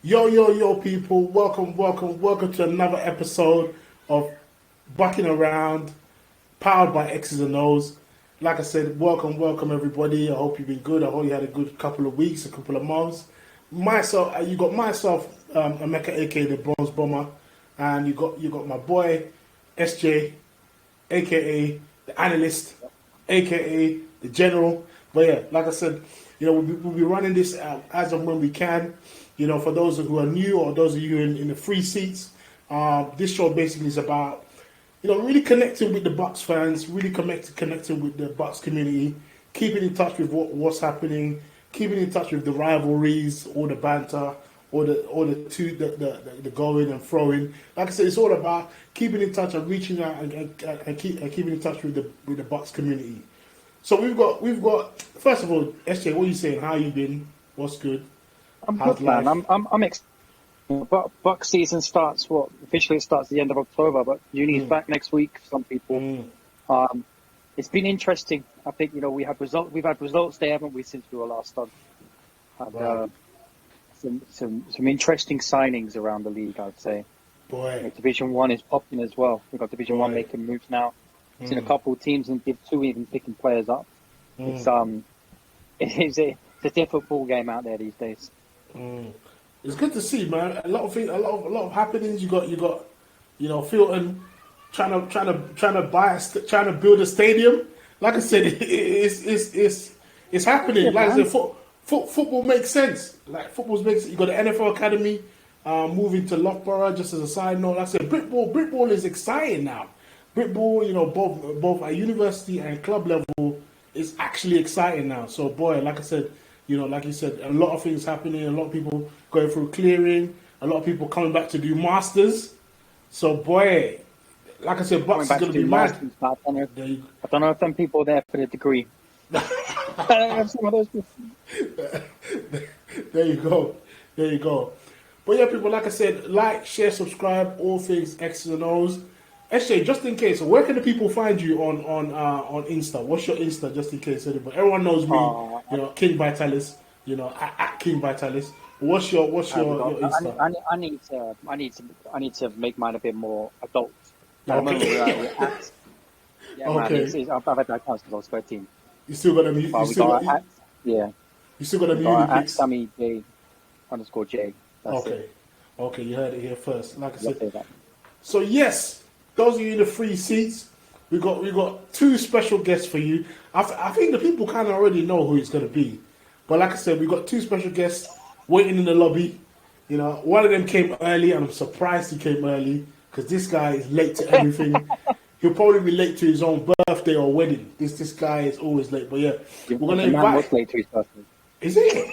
Yo, people. Welcome to another episode of Bucking Around, powered by X's and Os. Like I said, welcome everybody. I hope you've been good. I hope you had a good couple of weeks, a couple of months. You got myself, Emeka, aka the Bronze Bomber, and you got my boy, SJ, aka the Analyst, aka the General. But yeah, like I said, we'll be running this as and when we can. For those who are new or those of you in the free seats, this show basically is about, really connecting with the Bucks fans, really connecting with the Bucks community, keeping in touch with what's happening, keeping in touch with the rivalries, all the banter, or the going and throwing. Like I said, it's all about keeping in touch and reaching out and keeping in touch with the Bucks community. So we've got first of all, SJ, what are you saying? How you been? What's good? I'm good, man. I'm excited. Buck season starts officially it starts the end of October, but Uni's back next week for some people. It's been interesting. I think we've had results there, haven't we, since we were last on? Had some interesting signings around the league, I'd say. Boy, Division 1 is popping as well. We've got Division 1 making moves now. Seen a couple of teams in Div 2 even picking players up. It's a different ball game out there these days. It's good to see, man. A lot of happenings. You got Filton trying to build a stadium. Like I said, it's happening. Yeah, like I said, football makes sense. Like football makes sense. You got the NFL Academy moving to Loughborough. Just as a side note, like I said, Britball is exciting now. Britball, both at university and club level, is actually exciting now. So, boy, like I said. Like you said, a lot of things happening, a lot of people going through clearing, a lot of people coming back to do masters. So, boy, like I said, Bucks is going to be mad. I don't know if them people are there for the degree. I don't have some of those people. There you go. But yeah, people, like I said, like, share, subscribe, all things X's and Os. SJ, just in case, where can the people find you on Insta? What's your Insta, just in case anybody? Everyone knows me, King Vitalis, at King Vitalis. What's your Insta? I need to make mine a bit more adult. Okay. I've had that account since I was 13. You still got them? You still got them? At Sammy J _J. Okay, you heard it here first. Like I said. So yes. Those of you in the free seats, we got two special guests for you. I think the people kind of already know who it's going to be. But like I said, we got two special guests waiting in the lobby. One of them came early, and I'm surprised he came early because this guy is late to everything. He'll probably be late to his own birthday or wedding. This guy is always late. But yeah, we're going to invite... man was late to his birthday. Is it?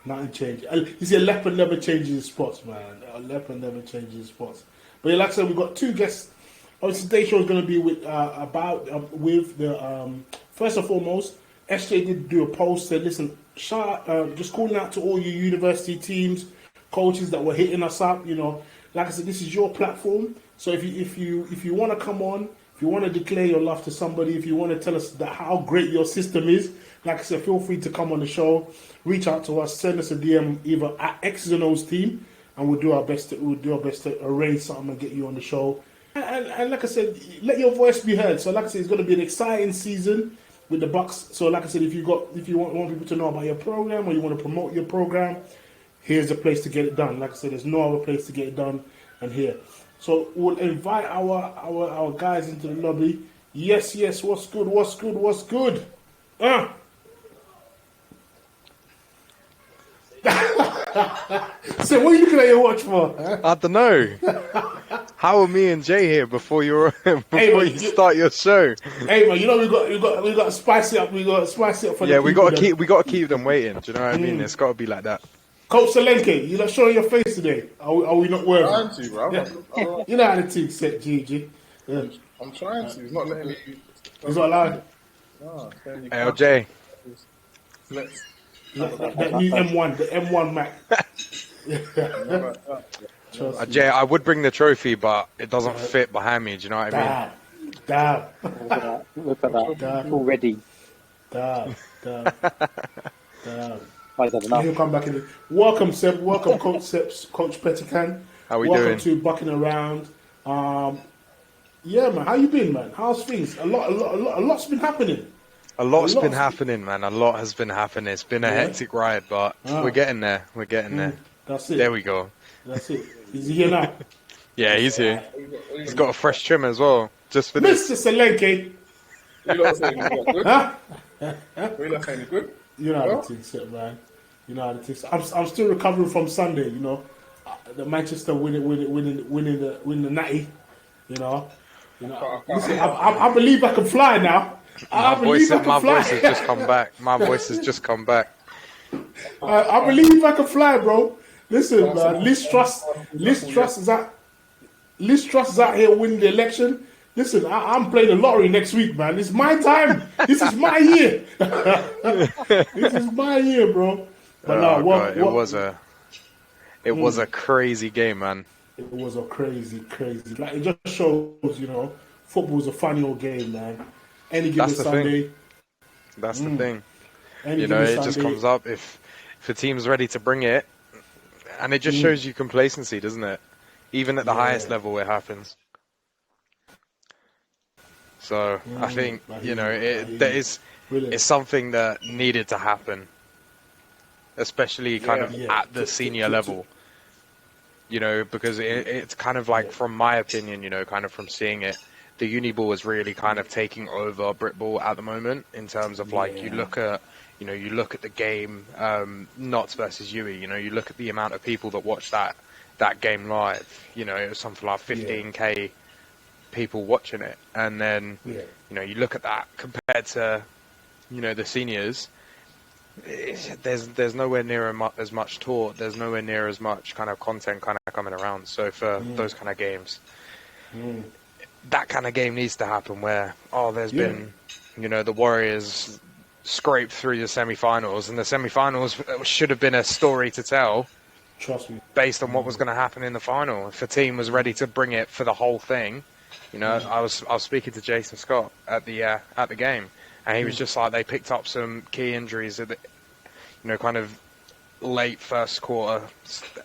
Nothing changed. You see, a leopard never changes spots, man. A leopard never changes spots. But yeah, like I said, we've got two guests. Obviously, today's show is going to be with first and foremost, SJ did do a post, said, listen, just calling out to all you university teams, coaches that were hitting us up. Like I said, this is your platform. So if you want to come on, if you want to declare your love to somebody, if you want to tell us how great your system is, like I said, feel free to come on the show, reach out to us, send us a DM either at Exs and Os team, and we'll do our best to arrange something and get you on the show. And like I said, let your voice be heard. So like I said, it's going to be an exciting season with the Bucks. So like I said, if you want people to know about your program or you want to promote your program, here's a place to get it done. Like I said, there's no other place to get it done than here. So we'll invite our guys into the lobby. Yes, what's good? So what are you looking at your watch for? I don't know. How are me and Jay here before you start your show? Hey man, we got to spice it up. We got to spice it up for we got to keep them waiting. Do you know what I mean? It's got to be like that. Coach Solenke, you're not showing your face today. Are we not worried? I'm trying to, bro. Yeah. You know how the team set, GG. Yeah. I'm trying to. He's not letting me. He's not allowed. No, LJ. That new M1, the M1 Mac. Jay, I would bring the trophy, but it doesn't fit behind me. Do you know what I mean? Damn. Look at that. Already. Damn. I don't know. He'll come back in. Welcome, Seb. Welcome, Coach Seb, Coach Pettican. How we Welcome doing? to Bucking Around. Yeah, man. How you been, man? How's things? A lot's been happening. A lot's been happening, man. A lot has been happening. It's been a hectic ride, but we're getting there. We're getting there. That's it. There we go. That's it. Is he here now? Yeah, he's here. He's got a fresh trim as well, just for this. Mr. Selenke. You lot saying you got good? Huh? You lot saying you good? You know how the things sit, man. You know how the things. I'm still recovering from Sunday. You know, the Manchester winning the natty. You know. Listen, I believe I can fly now. My voice has just come back. My voice has just come back. I believe I can fly, bro. Listen, man. Liz Truss is out. Liz Truss is out here winning the election. Listen, I'm playing the lottery next week, man. It's my time. This is my year. This is my year, bro. But it was a crazy game, man. It was a crazy. Like, it just shows, you know, football's a funny old game, man. Any given Sunday. That's the thing. You know, it just comes up if a team's ready to bring it, and it just shows you complacency, doesn't it? Even at the highest level, it happens. So I think, you know, it's something that needed to happen, especially kind of at the senior level. You know, because it's kind of like, from my opinion, you know, kind of from seeing it, the Uniball is really kind of taking over Britball at the moment in terms of, like, you look at the game, Notts versus UE, you know, you look at the amount of people that watch that game live, you know, it was something like 15k people watching it, and then you know, you look at that compared to, you know, the seniors, there's nowhere near as much taught, there's nowhere near as much kind of content kind of coming around. So for those kind of games, that kind of game needs to happen where there's been, you know, the Warriors scraped through the semi-finals, and the semi-finals should have been a story to tell. Trust me. Based on what was going to happen in the final, if the team was ready to bring it for the whole thing, you know, I was speaking to Jason Scott at the game, and he was just like, they picked up some key injuries at the, you know, kind of late first quarter,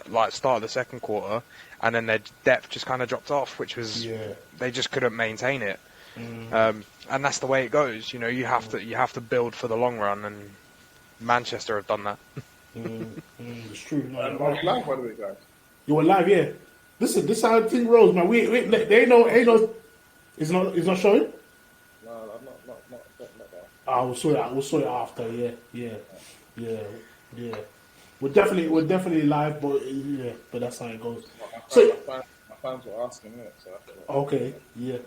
like start of the second quarter, and then their depth just kind of dropped off, which was they just couldn't maintain it. And that's the way it goes. You know, you have to build for the long run, and Manchester have done that. It's true. No, Are you live, by the way, guys? You were live, yeah. Listen, this is how the thing rolls, man. They ain't no. It's not showing. No, I'm not that. We'll sort it after. Yeah. We're definitely live, but that's how it goes. My fans were asking it, so okay, yeah.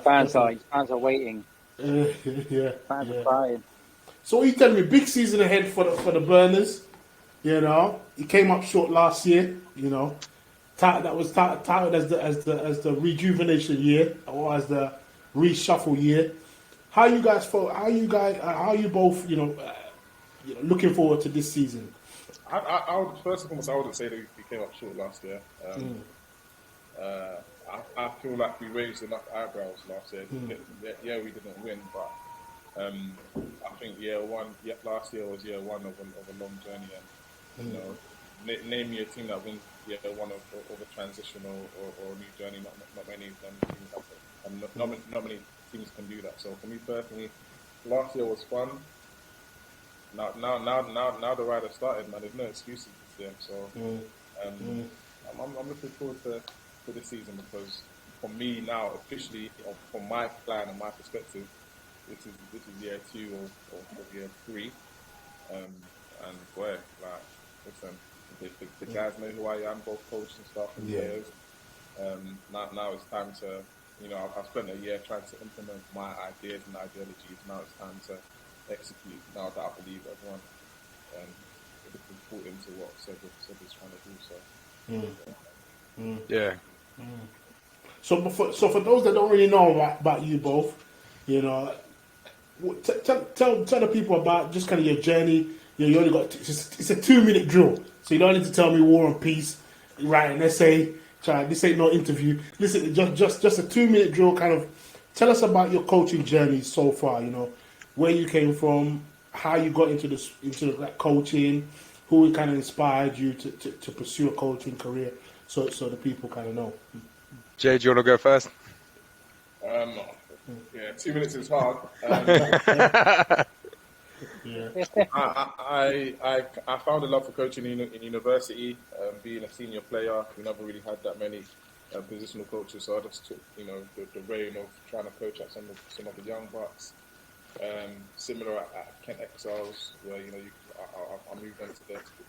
Fans are waiting. Fans are crying. So what are you telling me? Big season ahead for the Burners. You know, it came up short last year. You know, that was touted as the rejuvenation year, or as the reshuffle year. How you guys feel? How you both? You know, looking forward to this season. I would, first and foremost, I wouldn't say that we came up short last year. I feel like we raised enough eyebrows last year. Yeah, we didn't win, but I think last year was year one of a long journey, and you know, name me a team that wins year one of a transition or a new journey. Not many of them teams have it, and not many teams can do that. So for me personally, last year was fun. Now the ride has started, man. There's no excuses this year. So I'm looking forward to this season, because for me now, officially, or from my plan and my perspective, this is year 2 of year 3. And boy, like, listen, the guys know who I am, both coach and stuff, and players. Now it's time to, you know, I've spent a year trying to implement my ideas and ideologies. Now it's time to execute. Now that I believe everyone is put into what Seb is trying to do. So So for those that don't really know about you both, you know, tell the people about just kind of your journey. You only got it's a 2-minute drill, so you don't need to tell me War and Peace, write an essay. This ain't no interview. Listen, just a 2-minute drill. Kind of tell us about your coaching journey so far. You know, where you came from, how you got into that coaching, who kind of inspired you to pursue a coaching career, so the people kind of know. Jay, do you want to go first? Yeah, 2 minutes is hard. Yeah. I found a love for coaching in university. Being a senior player, we never really had that many positional coaches, so I just took the reign of trying to coach at some of the young bucks. Similar at Kent Exiles, where I moved on to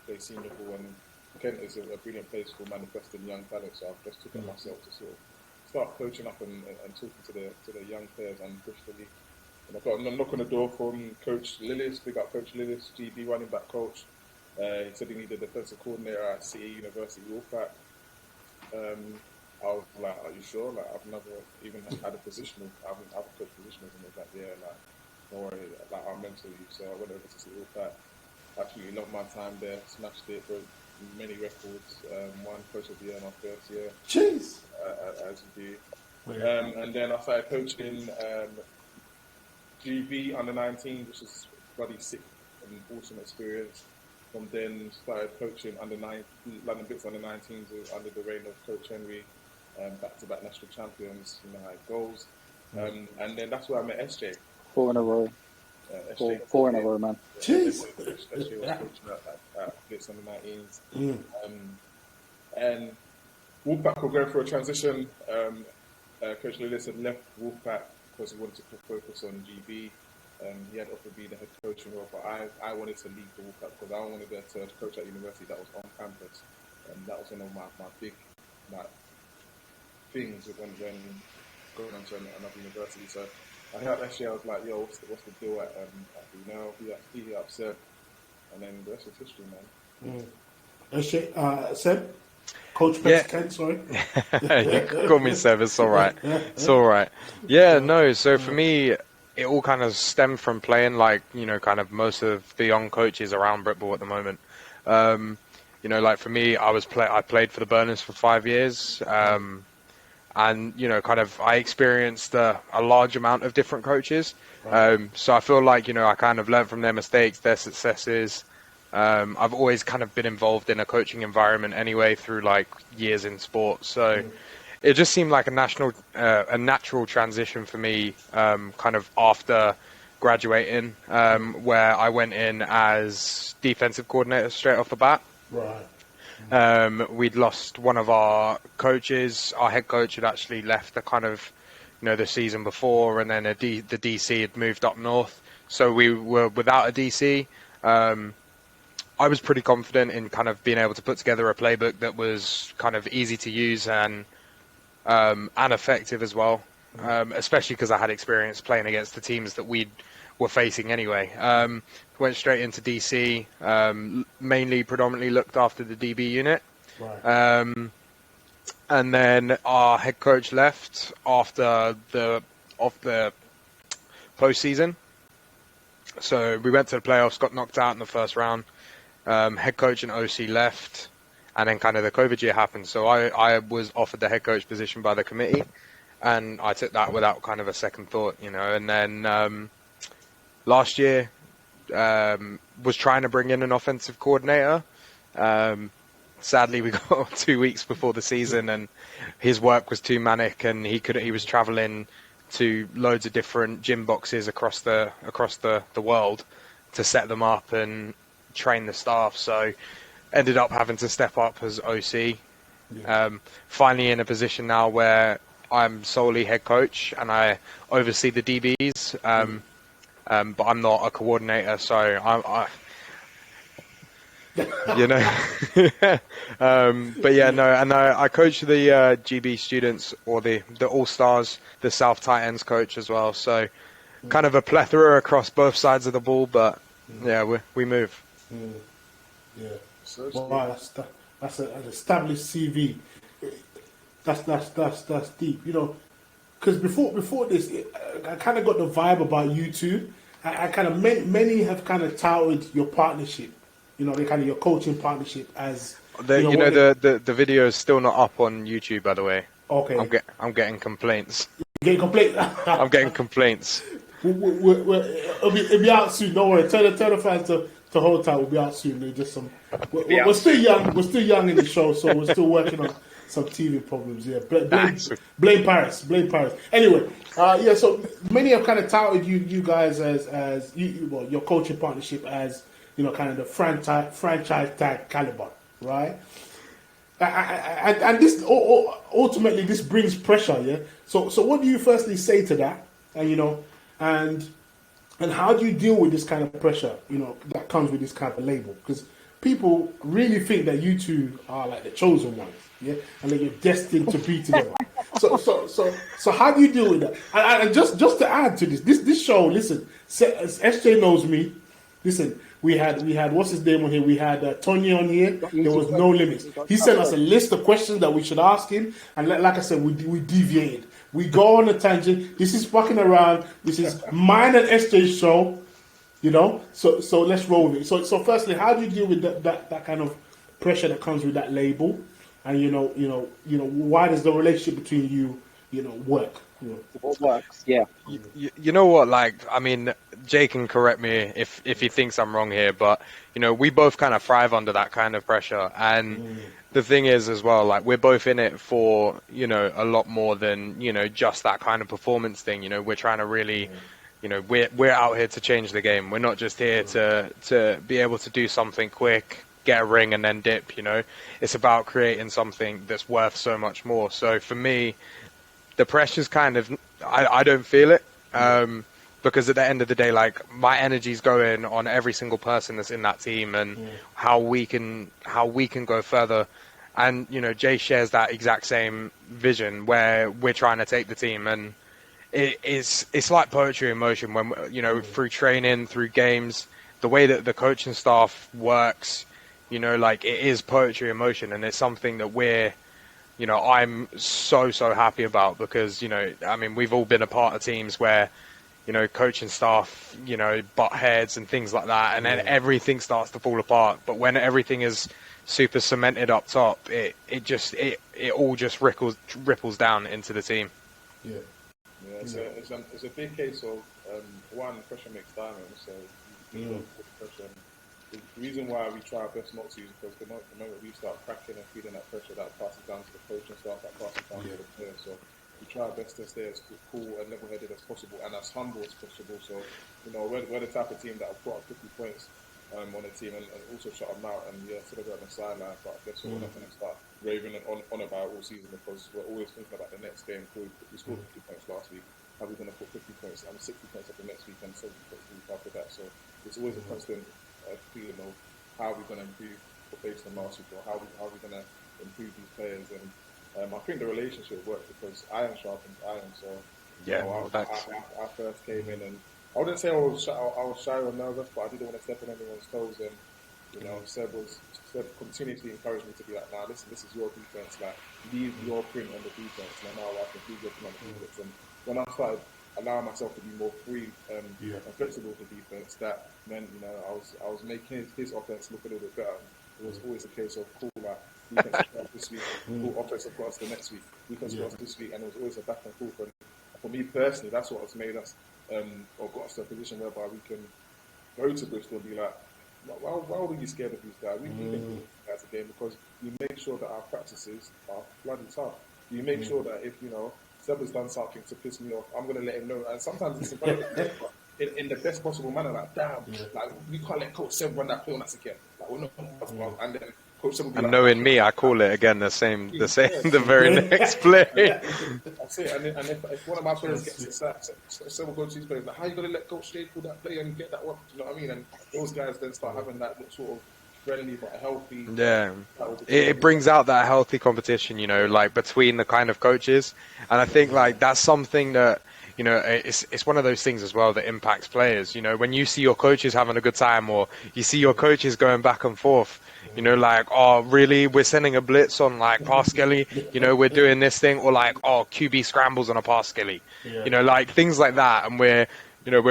play senior ball, and Kent is a brilliant place for manifesting young talent. So I've just took it myself to sort of start coaching up and talking to the young players and push the league. And I got a knock on the door from Coach Lillis, big up Coach Lillis, GB running back coach. He said he needed a defensive coordinator at City University Wolfpack. I was like, are you sure? Like, I've never even had a positional. I haven't coached positionals, and he was like, yeah, like, don't worry, like, I'll mentor you. So I went over to City Wolfpack. Absolutely loved my time there, smashed it, broke many records, won Coach of the Year my first year. Jeez! As you do. And then I started coaching GB under 19, which is bloody sick and awesome experience. From then started coaching London Bits under 19s under the reign of Coach Henry, back-to-back national champions, how it goes. And then that's where I met SJ. 4 in a row. Four in a row, man. Jeez. SJ was coaching at Bits under 19s. And Wolfpack were going through a transition. Coach Lillis had left Wolfpack because he wanted to focus on GB. He had offered me the head coaching role, but I wanted to leave the Wolfpack because I wanted to coach at university that was on campus. And that was one of my big things when going on to another university. So I heard actually, I was like, yo, what's the deal at Brunel? He upset. And then the rest is history, man. Seb? Coach Kent, sorry. Call me Seb, it's all right. It's all right. Yeah, no, so for me, it all kind of stemmed from playing like, kind of most of the young coaches around Britball at the moment. Like for me, I played for the Burners for 5 years. And, kind of I experienced a large amount of different coaches. So I feel like, I kind of learned from their mistakes, their successes. I've always kind of been involved in a coaching environment anyway through like years in sports. So it just seemed like a natural transition for me, kind of after graduating, where I went in as defensive coordinator straight off the bat. Right. We'd lost one of our coaches. Our head coach had actually left the kind of, the season before, and then the DC had moved up north. So we were without a DC. I was pretty confident in kind of being able to put together a playbook that was kind of easy to use and effective as well, especially because I had experience playing against the teams that we were facing anyway. Went straight into DC, predominantly looked after the DB unit. Right. And then our head coach left after the postseason. So we went to the playoffs, got knocked out in the first round. Head coach and OC left, and then kind of the COVID year happened. So I was offered the head coach position by the committee, and I took that without kind of a second thought, And then last year was trying to bring in an offensive coordinator. Sadly, we got 2 weeks before the season, and his work was too manic, and he was traveling to loads of different gym boxes across the world to set them up and train the staff. So ended up having to step up as OC. Finally in a position now where I'm solely head coach and I oversee the DBs, but I'm not a coordinator, so I but yeah, no, and I coach the GB students, or the All-Stars, the South Tight Ends coach as well. So kind of a plethora across both sides of the ball, but yeah, we move. Yeah. Wow, that's an established CV. That's deep, because before this, I kind of got the vibe about you two. I kind of many have kind of touted your partnership. They kind of your coaching partnership as the video is still not up on YouTube, by the way. Okay. I'm getting complaints. Getting complaints. I'm getting complaints. it'll be out soon. Don't worry. Tell the fans to hold tight. We'll be out soon. There's just some. We're still young. We're still young in the show, so we're still working on some TV problems. Yeah, blame Paris. Blame Paris. Anyway, yeah. So many have kind of touted you guys as your coaching partnership as kind of the franchise tag caliber, right? And this ultimately this brings pressure, yeah. So what do you firstly say to that, and how do you deal with this kind of pressure, that comes with this kind of label? Because people really think that you two are like the chosen ones, yeah, and that you're destined to be together. So how do you deal with that? And just to add to this show, listen, SJ knows me. Listen, we had what's his name on here? We had Tony on here. There was no limits. He sent us a list of questions that we should ask him, and like I said, we deviated. We go on a tangent. This is fucking around. This is mine and SJ's show, So let's roll with it. So firstly, how do you deal with that kind of pressure that comes with that label, and why does the relationship between you work? What works? Yeah. You know what? Like, I mean, Jay can correct me if he thinks I'm wrong here, but we both kind of thrive under that kind of pressure. And the thing is, as well, like we're both in it for a lot more than just that kind of performance thing. We're trying to really, we're out here to change the game. We're not just here to be able to do something quick, get a ring, and then dip. It's about creating something that's worth so much more. So for me, the pressure's kind of, I don't feel it, because at the end of the day, like my energy's going on every single person that's in that team and how we can go further. And Jay shares that exact same vision where we're trying to take the team, and it's like poetry in motion when through training, through games, the way that the coaching staff works, like it is poetry in motion, and it's something that we're I'm so happy about because, I mean, we've all been a part of teams where, coaching staff, butt heads and things like that. And then everything starts to fall apart. But when everything is super cemented up top, it all just ripples down into the team. Yeah. It's a big case of, one, pressure makes diamonds. So pressure. The reason why we try our best not to is because the moment we start cracking and feeling that pressure, that passes down to the coaching staff, that passes down to the players. So we try our best to stay as cool and level-headed as possible and as humble as possible. So, we're the type of team that will put up 50 points on a team and also shut them out and celebrate on the sideline. But I guess we're not going to start raving on about all season because we're always thinking about the next game. We scored 50 points last week. How are we going to put 50 points and 60 points up the next week and 70 points the week after that? So it's always a constant feeling of how we're going to improve based on last week, or how we're going to improve these players. And I think the relationship worked because iron sharpens iron. So I first came in and I wouldn't say I was shy or nervous, but I didn't want to step on anyone's toes. And Seb continuously encouraged me to be like, nah, listen, this is your defense. Like, leave your print on the defense. And now I can leave your print on the defense. And when I started allowing myself to be more free and flexible with the defense, that meant I was making his offense look a little bit better. It was always a case of cool, like defense for us this week, cool offensive for us the next week, defense for us this week, and it was always a back and forth. And for me personally, that's what has made us or got us to a position whereby we can go to Bristol and be like, why would we be scared of these guys? We think these guys again because we make sure that our practices are bloody tough. We make sure that if Seb has done something to piss me off, I'm going to let him know. And sometimes it's in the best possible manner, like, damn, like, we can't let Coach Seb run that play on us again. Like, we're not, and then Coach Seb will be and knowing me, I call it again the very next play. That's it. And if one of my players gets it sacked, Seb will go to his players, like, how are you going to let Coach Jay pull that play and get that one? Do you know what I mean? And those guys then start having that sort of friendly but healthy. Yeah, it brings out that healthy competition, like between the kind of coaches, and I think like that's something that it's one of those things as well that impacts players. When you see your coaches having a good time, or you see your coaches going back and forth, like, oh really, we're sending a blitz on like pass Skelly, we're doing this thing, or like, oh, QB scrambles on a pass Skelly, like things like that, and we're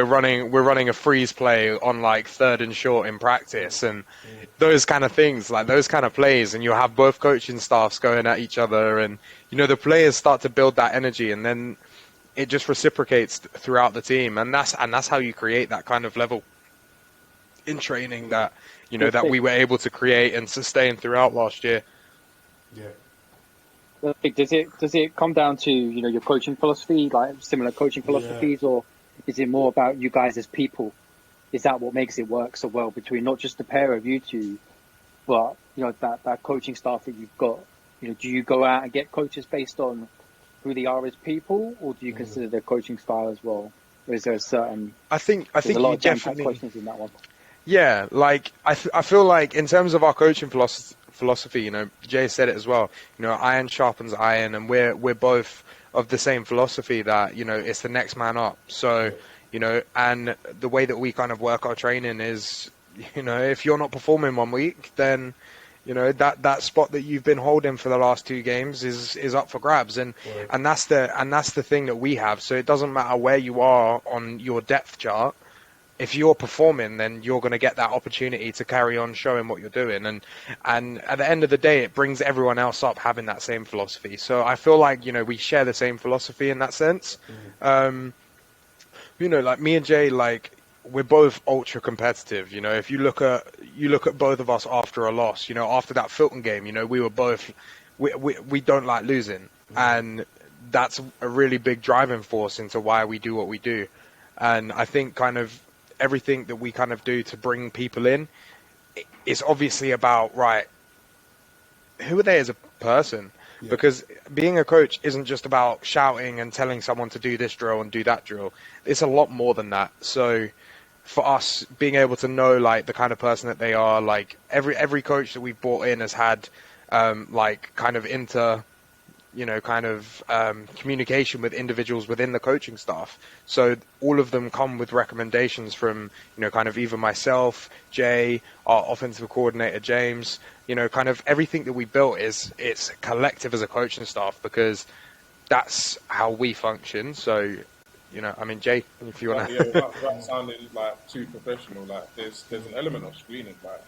running a freeze play on like 3rd and short in practice, and those kind of things, like those kind of plays, and you have both coaching staffs going at each other, and the players start to build that energy, and then it just reciprocates throughout the team, and that's how you create that kind of level in training that that we were able to create and sustain throughout last year. Yeah. Does it come down to your coaching philosophy, like similar coaching philosophies, or is it more about you guys as people? Is that what makes it work so well between not just the pair of you two, but that coaching staff that you've got? Do you go out and get coaches based on who they are as people, or do you consider their coaching style as well? Or is there a certain? I think a lot of definitely questions in that one. Yeah, like I feel like in terms of our coaching philosophy, Jay said it as well. Iron sharpens iron, and we're both of the same philosophy that it's the next man up. So and the way that we kind of work our training is, if you're not performing one week, then that spot that you've been holding for the last 2 games is up for grabs, and that's the thing that we have. So it doesn't matter where you are on your depth chart. If you're performing, then you're going to get that opportunity to carry on showing what you're doing. And at the end of the day, it brings everyone else up having that same philosophy. So I feel like, we share the same philosophy in that sense. Like me and Jay, like we're both ultra competitive. If you look at both of us after a loss, after that Filton game, we were both, we don't like losing. And that's a really big driving force into why we do what we do. And I think kind of everything that we kind of do to bring people in is obviously about, right, who are they as a person? Because being a coach isn't just about shouting and telling someone to do this drill and do that drill. It's a lot more than that. So for us, being able to know like the kind of person that they are, like every coach that we've brought in has had like kind of communication with individuals within the coaching staff. So all of them come with recommendations from, kind of either myself, Jay, our offensive coordinator, James, kind of everything that we built it's collective as a coaching staff, because that's how we function. So, Jay, if you want to... without sounding like too professional, like there's an element of screening, like,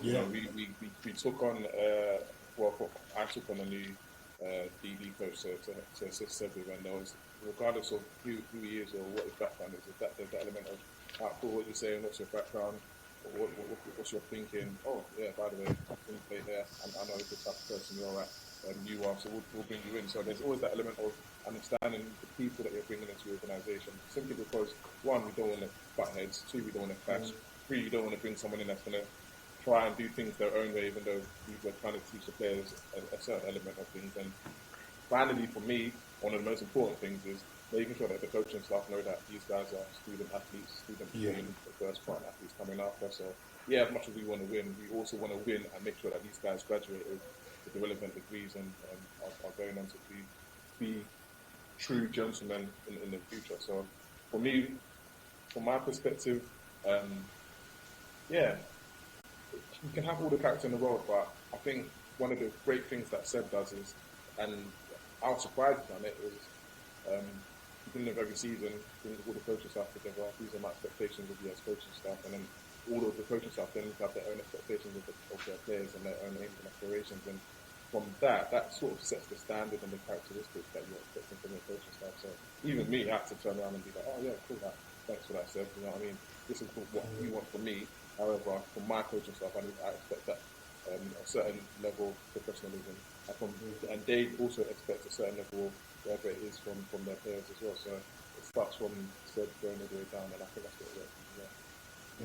we took on, I took on a new DD coach to assist Sebu, and there was, regardless of who he is or what his background is, there's that element of, cool, what you're saying, what's your background, what's your thinking, oh yeah, by the way, I can play there, I know the type of person you're at, you are, so we'll bring you in. So there's always that element of understanding the people that you're bringing into your organisation, simply because, 1, we don't want to butt heads, 2, we don't want to clash, 3, you don't want to bring someone in that's going to try and do things their own way, even though we're trying to teach the players a certain element of things. And finally, for me, one of the most important things is making sure that the coaching staff know that these guys are student athletes, being the first part athletes coming after. So, as much as we want to win, we also want to win and make sure that these guys graduate with the relevant degrees and are going on to be true gentlemen in the future. So, for me, from my perspective, you can have all the character in the world, but I think one of the great things that Seb does is, and I was surprised on it, is beginning of every season, bring all the coaching staff together. These are my expectations of you as coaching staff, and then all of the coaching staff then have their own expectations of their players and their own aims and aspirations. And from that sort of sets the standard and the characteristics that you're expecting from your coaching staff. So even me, I have to turn around and be like, oh yeah, cool, thanks for that, Seb. You know what I mean? This is what you want from me. However, from my coaching staff, I expect that a certain level of professionalism, and they also expect a certain level of whatever it is from their players as well. So it starts from Seb going all the way down, and I think that's what it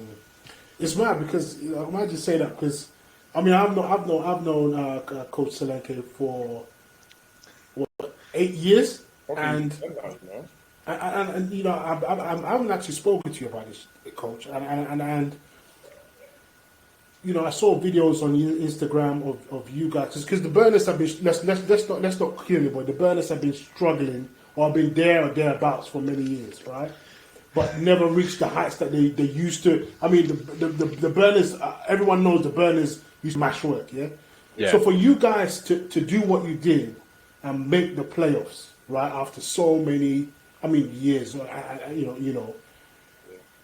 is. It's mad because I might just say that because I've known Coach Solanke for 8 years, and I haven't actually spoken to you about this, Coach, and I saw videos on Instagram of you guys because the Burners have been let's not kill you, but the Burners have been struggling or been there or thereabouts for many years, right? But never reached the heights that they used to. I mean, the Burners, everyone knows the Burners used to mash work, yeah. So for you guys to do what you did and make the playoffs, right, after so many, years,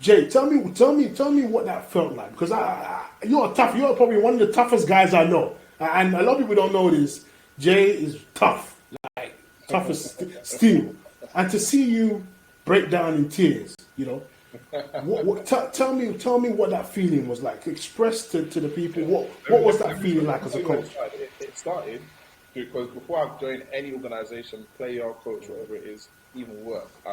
Jay, tell me what that felt like, because you're probably one of the toughest guys I know, and a lot of people don't know this. Jay is tough, like tough as steel. and to see you break down in tears, you know, tell me what that feeling was like. Express to the people what was that feeling like as a coach. It started because before I joined any organisation, player, coach, whatever it is, even work, I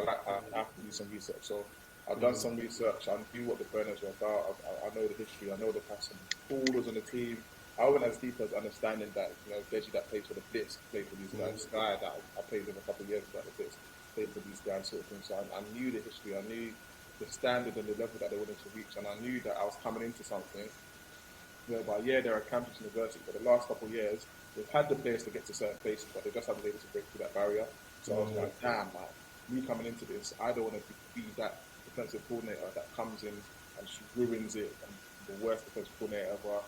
have to do some research. So I've done some research. I knew what the burners were about. I know the history. I know the passion. Paul was on the team. I went as deep as understanding that, you know, Deji that played for the Blitz, played for these guys. Sky that I played with a couple of years ago at the Blitz, played for these guys, sort of thing. So I knew the history. I knew the standard and the level that they wanted to reach, and I knew that I was coming into something whereby, they're a campus university, but the last couple of years, they've had the players to get to certain places, but they just haven't been able to break through that barrier. So I was like, damn, like, me coming into this, I don't want to be that defensive coordinator that comes in and ruins it, and the worst defensive coordinator ever.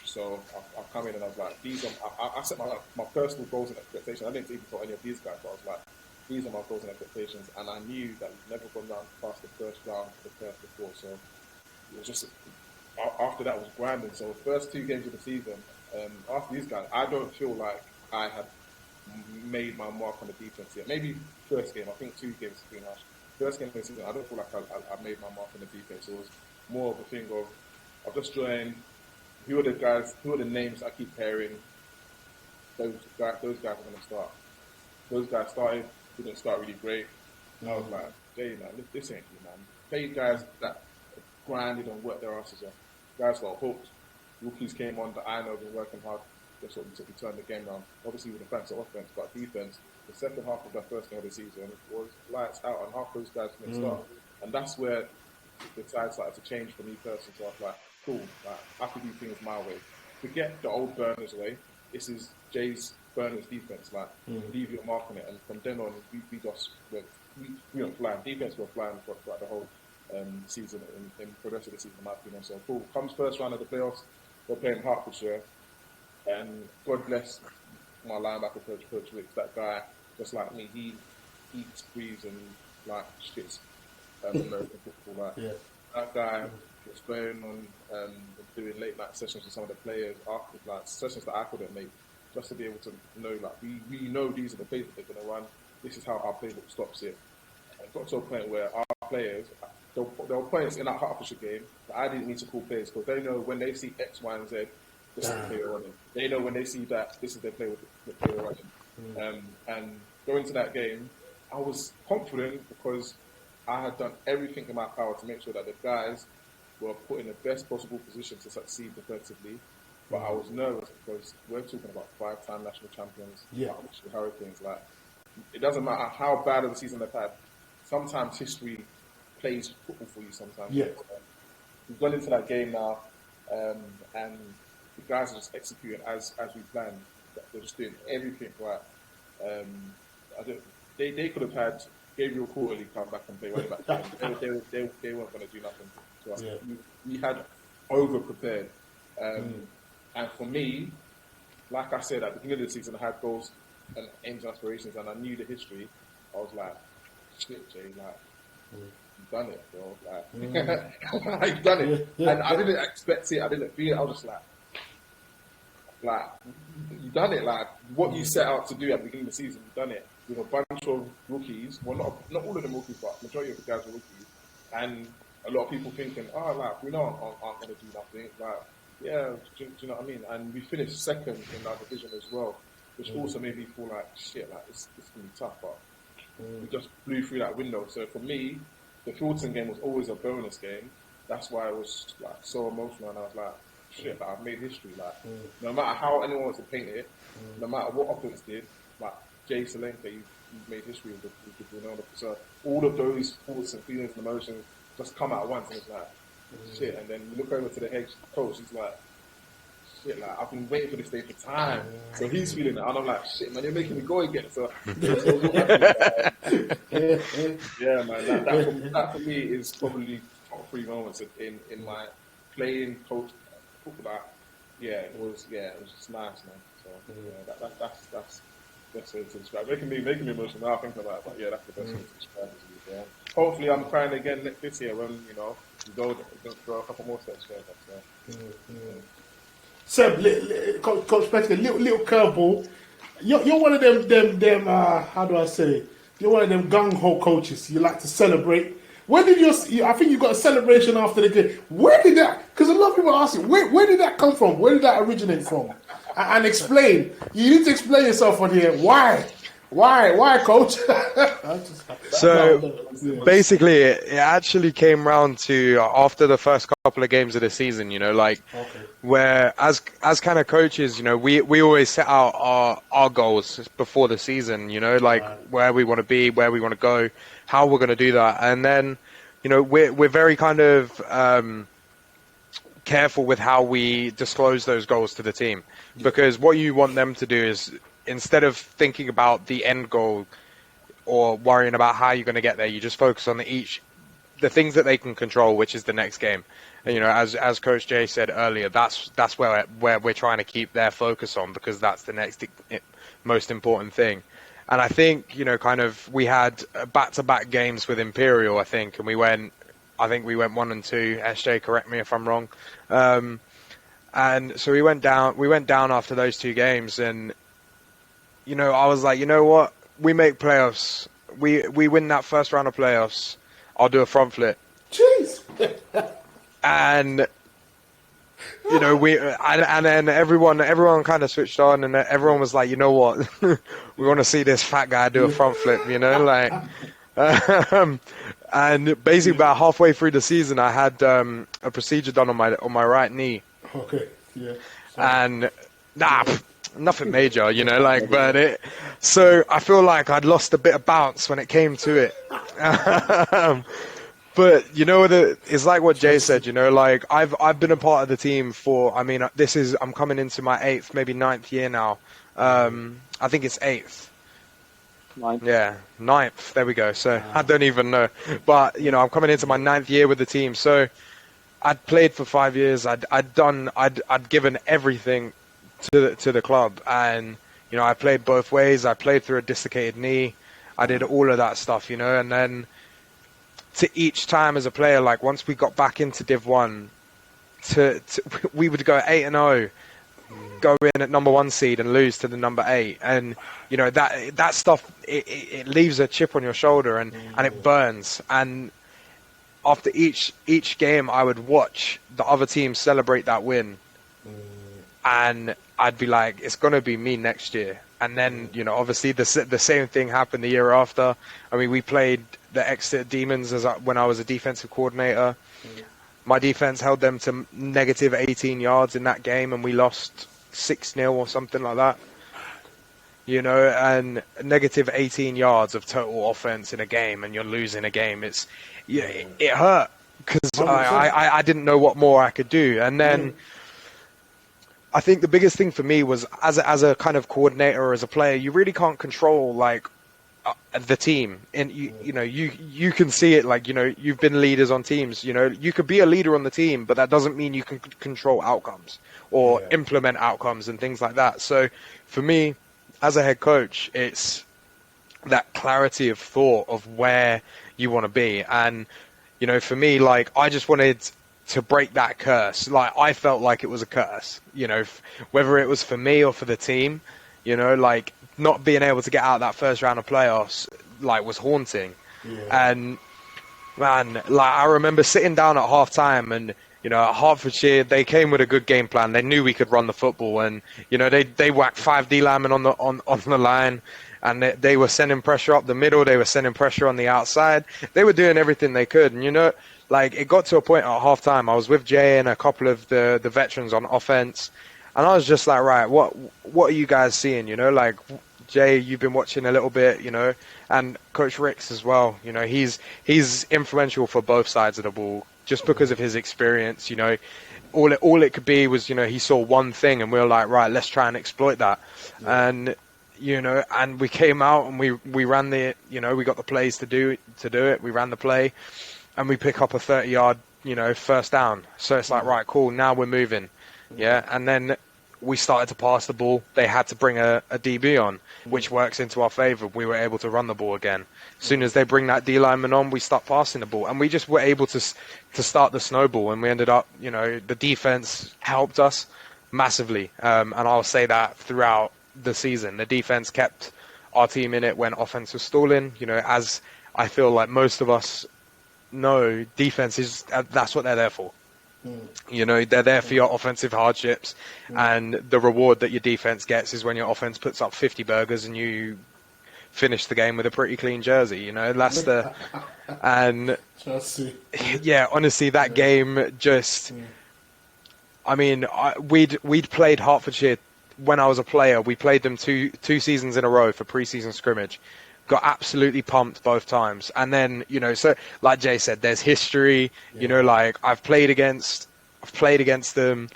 So I've come in and I was like, I set my personal goals and expectations. I didn't even tell any of these guys, but I was like, these are my goals and expectations, and I knew that we've never gone round past the first round for the first before. So it was just, after that was grinding. So the first 2 games of the season, after these guys, I don't feel like I had made my mark on the defense yet. Maybe first game, I think 2 games has been harsh. First game of the season, I don't feel like I made my mark on the defense. It was more of a thing of, I've just joined, who are the names I keep hearing, those guys are going to start. Those guys started, didn't start really great. And I was like, Jay, man, this ain't you, man. Play guys that grinded and worked their asses off. Guys got hooked. Rookies came on that I know have been working hard. That's what we turned the game around. Obviously with defense or offense, but defense, the second half of the first game of the season was lights out, and half those guys didn't start. And that's where the tide started to change for me personally. So I was like, cool, like, I can do things my way. Forget the old Burners way. This is Jay's Burners defense. Like, leave your mark on it. And from then on, we just went flying. Defense were flying throughout the whole season, in the rest of the season, in my opinion. So cool. Comes first round of the playoffs, we're playing Hertfordshire, and God bless my linebacker coach Wicks. That guy, just like me, he eats, breathes, and like shits American football. Like that guy was going on doing late night sessions with some of the players after, like sessions that I couldn't make, just to be able to know, like, we know these are the plays that they're going to run. This is how our playbook stops it. And it got to a point where our players, there were points in that Hertfordshire game that I didn't need to call plays, because they know when they see X, Y, and Z, this is the play they're running. They know when they see that, this is their play they're running. And going to that game, I was confident because I had done everything in my power to make sure that the guys were put in the best possible position to succeed defensively. But I was nervous because we're talking about 5-time national champions, Hurricanes. Like, it doesn't matter how bad of a season they've had. Sometimes history plays football for you. Sometimes. We've gone into that game now, and the guys are just executing as we planned. They're just doing everything right. They could have had Gabriel Quarterly come back and play running back. They weren't going to do nothing to us. We had over prepared. And for me, like I said, at the beginning of the season, I had goals and aims and aspirations, and I knew the history. I was like, shit, Jay, like, you've done it, bro. Like, you've done it. And I didn't expect it. I didn't feel it. I was just like, you've done it. Like, what you set out to do at the beginning of the season, you've done it. With a bunch of rookies. Well, not all of them rookies, but majority of the guys were rookies. And a lot of people thinking, we know aren't going to do nothing. Like, do you know what I mean? And we finished second in our division as well, which also made me feel like, shit, like, it's going to be tough, but we just blew through that window. So for me, the Fulton game was always a bonus game. That's why I was, like, so emotional, and I was like, shit, like, I've made history. Like, no matter how anyone wants to paint it, no matter what offense did, like, Jay Solanke, you made history with the Ronaldo. So all of those thoughts and feelings and emotions just come out at once, and it's like, shit. And then you look over to the head coach, he's like, shit, like, I've been waiting for this day for time. So he's feeling it, and I'm like, shit, man, you're making me go again. So yeah, man, that for me is probably top 3 moments in my playing coach football. It was just nice, man. So that's best way to describe. Making me emotional now thinking about it, but that's the best way to describe it. Yeah. Hopefully, I'm crying again this year when we go a couple more steps further. Seb, Coach Pettinger, little curveball. You're one of them. How do I say? you're one of them gung ho coaches. You like to celebrate. Where did I think you got a celebration after the game. Where did that? Because a lot of people ask you, where did that come from? Where did that originate from? And explain. You need to explain yourself on here. Why? Why, coach? So basically, it actually came round to after the first couple of games of the season, where as kind of coaches, we always set out our goals before the season, where we want to be, where we want to go, how we're going to do that. And then, we're very kind of careful with how we disclose those goals to the team, because what you want them to do is, instead of thinking about the end goal or worrying about how you're going to get there, you just focus on the things that they can control, which is the next game. And, as Coach Jay said earlier, that's where we're trying to keep their focus on, because that's the next most important thing. And I think, we had back-to-back games with Imperial, I think, and we went 1-2. SJ, correct me if I'm wrong. And so we went down after those two games, and I was like, you know what? We make playoffs. We win that first round of playoffs. I'll do a front flip. Jeez. And and then everyone kind of switched on, and everyone was like, you know what? We want to see this fat guy do a front flip. And basically about halfway through the season, I had a procedure done on my right knee. Okay. Yeah. And nothing major, but so I feel like I'd lost a bit of bounce when it came to it. But it's like what Jay said, I've been a part of the team for, I'm coming into my 8th, maybe 9th year now. I think it's 8th. 9th. Yeah, 9th. There we go. So I don't even know. But, I'm coming into my 9th year with the team. So I'd played for 5 years. I'd given everything to the club, and I played both ways. I played through a dislocated knee. I did all of that stuff, and then to each time as a player, like once we got back into Div 1, we would go 8-0, go in at number 1 seed and lose to the number 8, and that stuff it leaves a chip on your shoulder, and it burns. And after each game, I would watch the other team celebrate that win, and I'd be like, it's going to be me next year. And then, obviously the same thing happened the year after. We played the Exeter Demons when I was a defensive coordinator. My defense held them to negative 18 yards in that game, and we lost 6-0 or something like that. And negative 18 yards of total offense in a game, and you're losing a game. It hurt, because I didn't know what more I could do. And then I think the biggest thing for me was, as a kind of coordinator or as a player, you really can't control the team, and you can see it. You've been leaders on teams. You could be a leader on the team, but that doesn't mean you can control outcomes or implement outcomes and things like that. So for me, as a head coach, it's that clarity of thought of where you want to be. And for me, I just wanted to break that curse. I felt like it was a curse, whether it was for me or for the team, not being able to get out that first round of playoffs, was haunting. Yeah. And man, I remember sitting down at half time, and, at Hertfordshire, they came with a good game plan. They knew we could run the football, and, they whacked 5 D linemen on the line, and they were sending pressure up the middle. They were sending pressure on the outside. They were doing everything they could. And, it got to a point at half time. I was with Jay and a couple of the veterans on offense, and I was just like, right, what are you guys seeing? Jay, you've been watching a little bit, and Coach Ricks as well. He's influential for both sides of the ball, just because of his experience. All it could be was, he saw one thing, and we were like, right, let's try and exploit that. Yeah. And and we came out and we ran we got the plays to do it. We ran the play, and we pick up a 30-yard, first down. So it's like, right, cool, now we're moving. Yeah. And then we started to pass the ball. They had to bring a DB on, which works into our favor. We were able to run the ball again. As soon as they bring that D lineman on, we start passing the ball, and we just were able to start the snowball. And we ended up, the defense helped us massively. And I'll say that throughout the season, the defense kept our team in it when offense was stalling. You know, as I feel like most of us know, defense is that's what they're there for. You know, they're there for your offensive hardships, and the reward that your defense gets is when your offense puts up 50 burgers and you finish the game with a pretty clean jersey. You know, that's the and yeah, honestly, that game just. I mean, we'd played Hertfordshire when I was a player. We played them two seasons in a row for pre-season scrimmage. Got absolutely pumped both times. And then, you know, so like Jay said, there's history. You know, like I've played against them.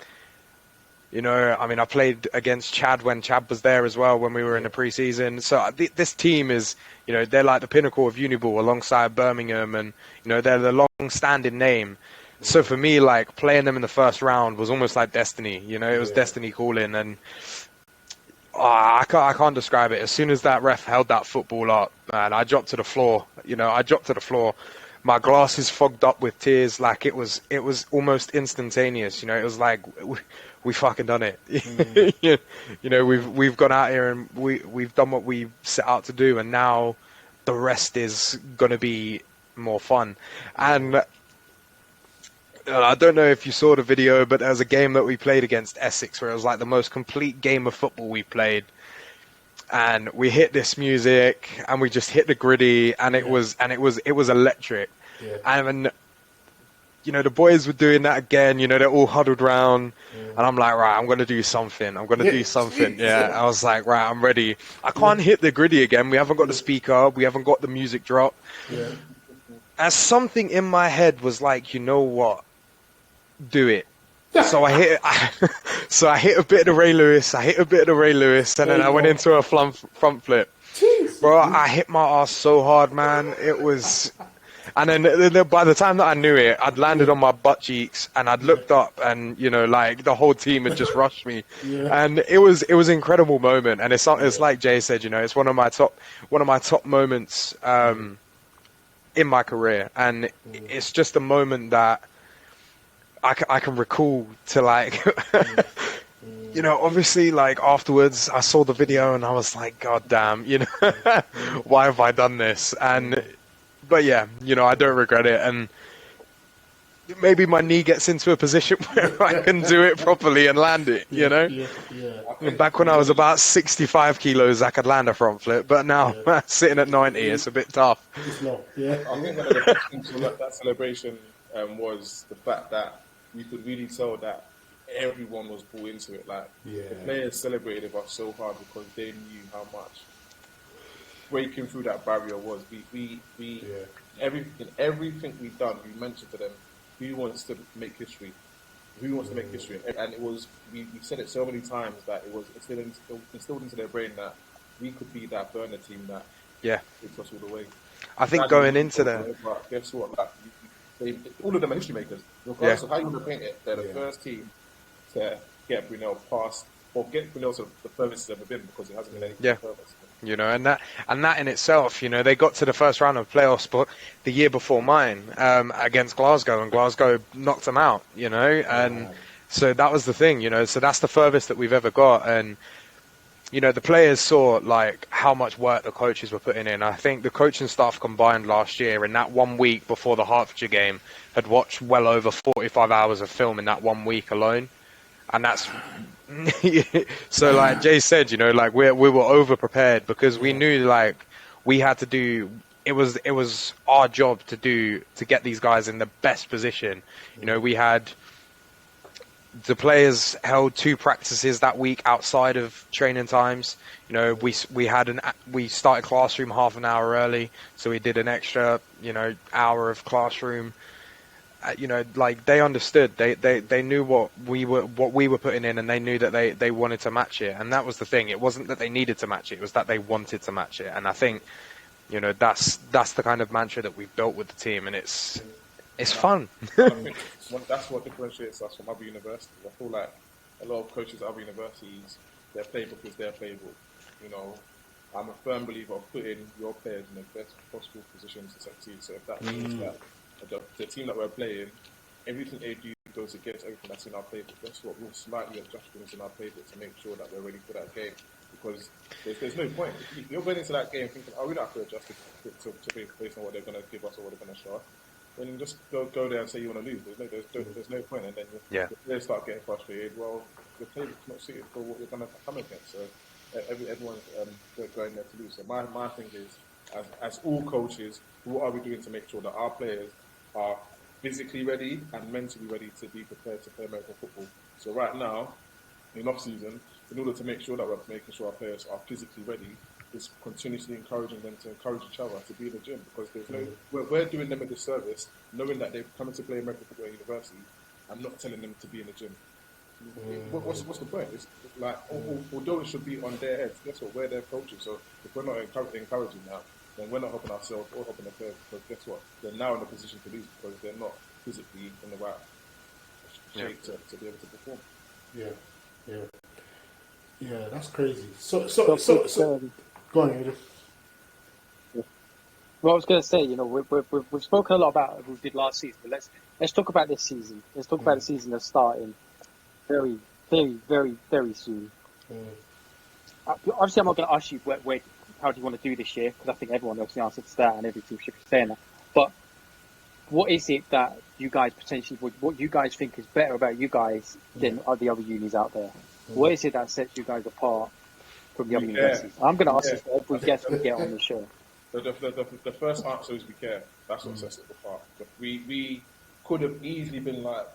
You know, I mean, I played against Chad when Chad was there as well when we were in the pre-season. So this team is, you know, they're like the pinnacle of Uniball alongside Birmingham, and you know, they're the long-standing name. So for me, like playing them in the first round was almost like destiny. You know, it was destiny calling, and I can't describe it. As soon as that ref held that football up, man, I dropped to the floor. You know, I dropped to the floor. My glasses fogged up with tears. Like it was almost instantaneous. You know, it was like we fucking done it. You know, we've gone out here and we've done what we set out to do, and now the rest is gonna be more fun. And I don't know if you saw the video, but there was a game that we played against Essex where it was like the most complete game of football we played. And we hit this music and we just hit the gritty, and it was electric. Yeah. And you know, the boys were doing that again, you know, they're all huddled round, and I'm like, right, I'm going to do something. Yeah. I was like, right, I'm ready. I can't hit the gritty again. We haven't got the speaker. We haven't got the music drop. Yeah. And something in my head was like, you know what? Do it. So I hit a bit of the Ray Lewis, and then I went into a front flip. Jeez. Bro, I hit my ass so hard, man. It was... And then by the time that I knew it, I'd landed on my butt cheeks, and I'd looked up, and, you know, like, the whole team had just rushed me. And it was an incredible moment. And it's like Jay said, you know, it's one of my top moments in my career. And it's just a moment that I can recall to, like, you know, obviously, like, afterwards I saw the video and I was like, God damn, you know, why have I done this? But yeah, you know, I don't regret it. And maybe my knee gets into a position where I can do it properly and land it, you know? Back when I was about 65 kilos, I could land a front flip, but now sitting at 90, it's a bit tough. I think one of the best things about that celebration was the fact that you could really tell that everyone was bought into it. Like, the players celebrated us so hard because they knew how much breaking through that barrier was. Everything we've done, we mentioned to them, who wants to make history? Who wants to make history? And it was, we said it so many times that it was instilled into their brain that we could be that burner team that takes us all the way. I think going into there, but guess what? Like, all of them are history makers. Regardless of how you want to paint it, they're the first team to get Brunel past, or get Brunel to the furthest it's ever been, because it hasn't been anything furthest. You know, and that in itself, you know, they got to the first round of playoffs, but the year before mine, against Glasgow, and Glasgow knocked them out, you know, and so that was the thing, you know, so that's the furthest that we've ever got. And, you know, the players saw, like, how much work the coaches were putting in. I think the coaching staff combined last year, in that 1 week before the Hertfordshire game, had watched well over 45 hours of film in that 1 week alone. And that's... So, like Jay said, you know, like we were over prepared, because we knew, like, we had to do. It was our job to get these guys in the best position. You know, we had the players held 2 practices that week outside of training times. You know, we started classroom half an hour early, so we did an extra, you know, hour of classroom. You know, like, they understood. They knew what we were putting in, and they knew that they wanted to match it. And that was the thing. It wasn't that they needed to match it was that they wanted to match it. And I think, you know, that's the kind of mantra that we've built with the team, and it's fun. I think that's what differentiates us from other universities. I feel like a lot of coaches at other universities, their playbook is their playbook. You know, I'm a firm believer of putting your players in the best possible positions to succeed. So if that means that the team that we're playing, everything they do goes against everything that's in our playbook. That's what we'll slightly adjust things in our playbook to make sure that we're ready for that game. because there's no point. If you're going into that game thinking, oh, we don't have to adjust to be based on what they're going to give us or what they're going to show us, then you just go there and say you want to lose. There's no point, and then the players start getting frustrated. Well, the players not suited for what you're going to come against. So everyone's going there to lose. So my thing is, as all coaches, what are we doing to make sure that our players are physically ready and mentally ready to be prepared to play American football? So right now, in off-season, in order to make sure that we're making sure our players are physically ready, is continuously encouraging them to encourage each other to be in the gym, because we're doing them a disservice knowing that they're coming to play American football at university and not telling them to be in the gym. What's the point? It's like, although it should be on their heads, guess what? We're their coaches, so if we're not encouraging that, then we're not helping ourselves or helping the players, because guess what? They're now in a position to lose because they're not physically in the right shape to be able to perform. Yeah, that's crazy. So go on, Adrian. Well, I was going to say, we've spoken a lot about what we did last season, but let's talk about this season. Let's talk about the season that's starting very, very, very, very soon. Obviously, I'm not going to ask you how do you want to do this year, because I think everyone knows the answer to that, and every team should be saying that. But what is it that you guys what you guys think is better about you guys than the other unis out there? What is it that sets you guys apart from the other universities? I'm going to ask this to every guest we get on the show. The first answer is we care. That's what sets it apart. We could have easily been like,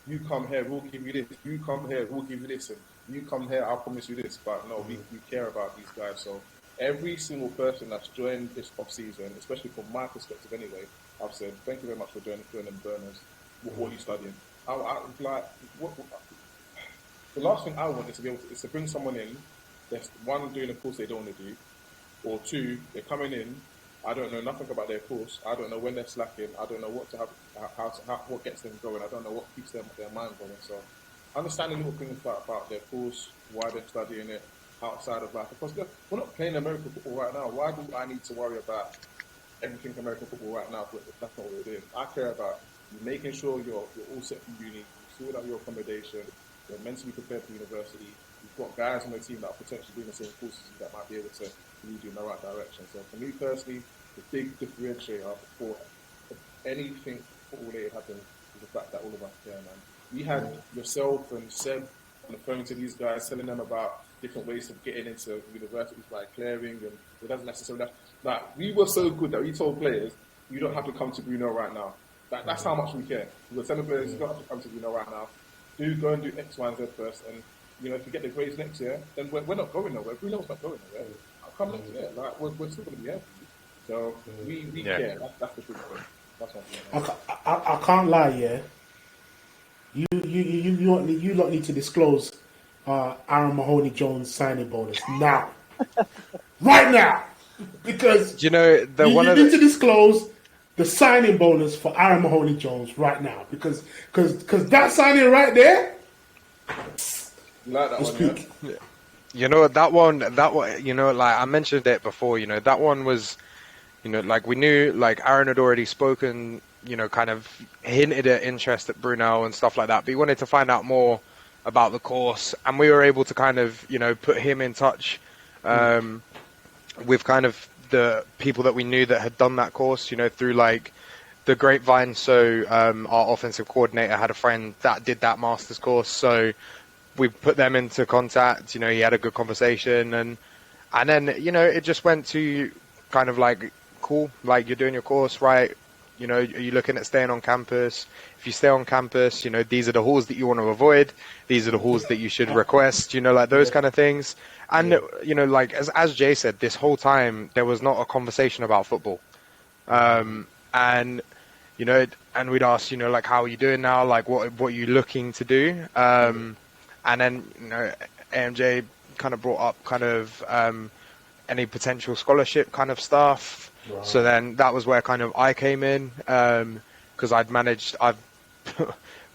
you come here, we'll give you this. You come here, we'll give you this. And you come here, I'll promise you this. But no, we care about these guys. So every single person that's joined this off-season, especially from my perspective anyway, I've said, thank you very much for joining Burners. What are you studying? The last thing I want is to bring someone in that's, one, doing a course they don't want to do, or two, they're coming in, I don't know nothing about their course, I don't know when they're slacking, I don't know what gets them going, I don't know what keeps their mind going. So understanding little things about their course, why they're studying it, outside of that, because we're not playing American football right now. Why do I need to worry about everything American football right now if that's not what we're doing? I care about you making sure you're all set for uni, you sort out your accommodation, you're mentally prepared for university. You've got guys on the team that are potentially doing the same courses that might be able to lead you in the right direction. So for me personally, the big differentiator before anything football-related happens is the fact that all of us care, man. We had yourself and Seb on the phone to these guys, telling them about different ways of getting into universities like clearing, and it doesn't necessarily like we were so good that we told players, you don't have to come to Bruno right now. That's how much we care. We were telling players, you don't have to come to Bruno right now. Go and do X, Y, and Z first, and if you get the grades next year, then we're not going nowhere. Bruno's not going nowhere. I'll come next year. Like we're still going to be here for you. So we care. That's the big thing. That's what I'm saying. I can't lie, yeah. You lot need to disclose Aaron Mahoney-Jones signing bonus now, right now, because you need to disclose the signing bonus for Aaron Mahoney-Jones right now, because that signing right there, like that one, yeah. You know that one, like I mentioned it before. That one was, like we knew, like Aaron had already spoken, kind of hinted at interest at Brunel and stuff like that, but he wanted to find out more about the course, and we were able to kind of, put him in touch with kind of the people that we knew that had done that course, through like the grapevine. So our offensive coordinator had a friend that did that master's course, so we put them into contact. He had a good conversation, and then it just went to kind of like, cool, like you're doing your course, right? Are you looking at staying on campus? If you stay on campus, these are the halls that you want to avoid. These are the halls that you should request, like those kind of things. And, like as Jay said, this whole time there was not a conversation about football. And we'd ask, like, how are you doing now? Like, what are you looking to do? And then, AMJ kind of brought up kind of any potential scholarship kind of stuff. Right. So then that was where kind of I came in, because I've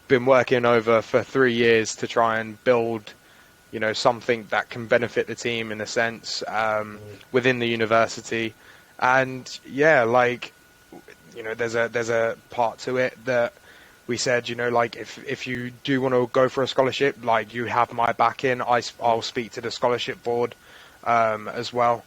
been working over for 3 years to try and build, something that can benefit the team in a sense, within the university. And yeah, like, there's a part to it that we said, like if you do want to go for a scholarship, like you have my backing, I'll speak to the scholarship board. as well.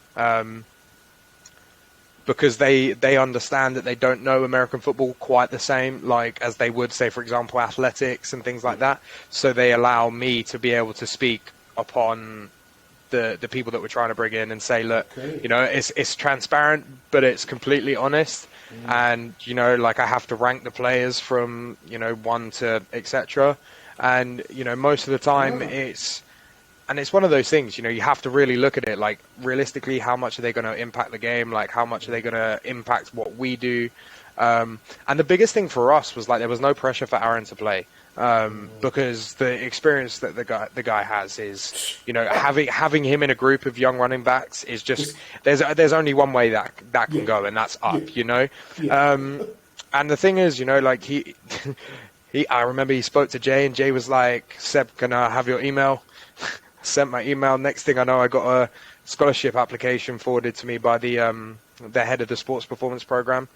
Because they understand that they don't know American football quite the same, like as they would, say, for example, athletics and things like that. So they allow me to be able to speak upon the people that we're trying to bring in and say, look, you know, it's transparent, but it's completely honest. And, you know, like I have to rank the players from, you know, 1 to etc. And, you know, most of the time it's one of those things, you know, you have to really look at it, like, realistically, how much are they going to impact the game? Like, how much are they going to impact what we do? And the biggest thing for us was, like, there was no pressure for Aaron to play. Because the experience that the guy has is, you know, having him in a group of young running backs is just, there's only one way that can go, and that's up, you know? And the thing is, you know, like, I remember he spoke to Jay, and Jay was like, Seb, can I have your email? Sent my email. Next thing I know, I got a scholarship application forwarded to me by the head of the sports performance program,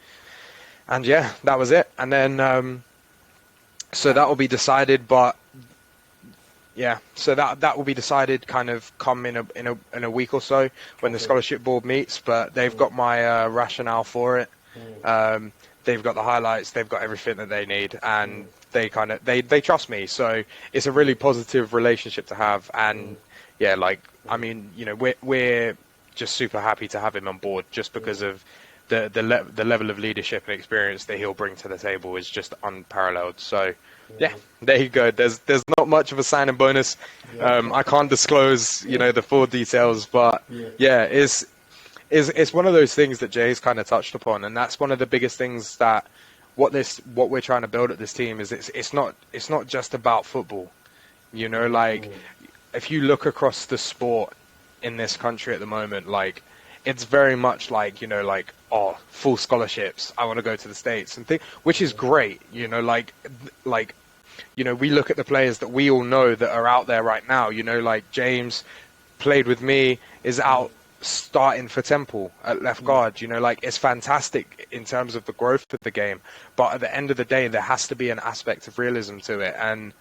and yeah, that was it. And then so that will be decided, but yeah, so that will be decided kind of come in a week or so when the scholarship board meets. But they've got my rationale for it. They've got the highlights. They've got everything that they need, and they trust me. So it's a really positive relationship to have. And yeah, like, I mean, you know, we're just super happy to have him on board, just because of the level of leadership and experience that he'll bring to the table is just unparalleled. So yeah, there you go. There's not much of a signing bonus. I can't disclose, you know, the full details, but yeah, it's one of those things that Jay's kind of touched upon, and that's one of the biggest things that what we're trying to build at this team is it's not just about football. You know, like, if you look across the sport in this country at the moment, like, it's very much like, you know, like, oh, full scholarships, I want to go to the States and think, which is great, you know, like, you know, we look at the players that we all know that are out there right now, you know, like James played with me, is out starting for Temple at left guard, you know, like, it's fantastic in terms of the growth of the game, but at the end of the day, there has to be an aspect of realism to it. And,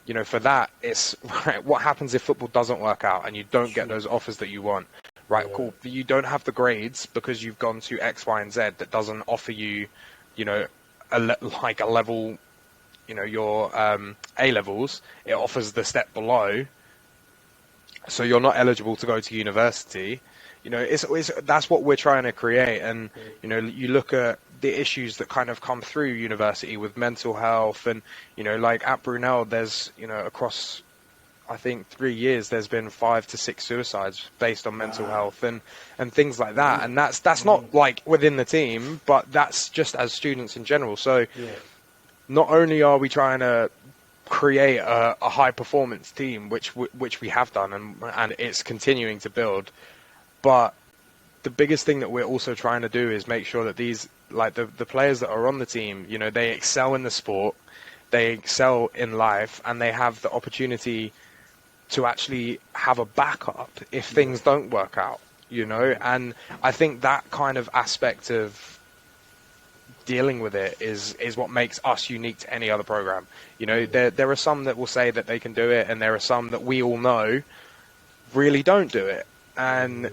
you know, for that, it's right, what happens if football doesn't work out and you don't get those offers that you want? Right, cool. You don't have the grades because you've gone to X, Y, and Z that doesn't offer you, you know, like a level, you know, your A levels. It offers the step below, so you're not eligible to go to university. You know, it's that's what we're trying to create. And, you know, you look at the issues that kind of come through university with mental health, and, you know, like at Brunel, there's, you know, across, I think, 3 years, there's been 5 to 6 suicides based on mental health and things like that. And that's not like within the team, but that's just as students in general. So not only are we trying to create a high performance team, which we have done, and it's continuing to build, but the biggest thing that we're also trying to do is make sure that these, like, the players that are on the team, you know, they excel in the sport, they excel in life, and they have the opportunity to actually have a backup if things don't work out, you know. And I think that kind of aspect of dealing with it is what makes us unique to any other program. You know, there are some that will say that they can do it, and there are some that we all know really don't do it. And,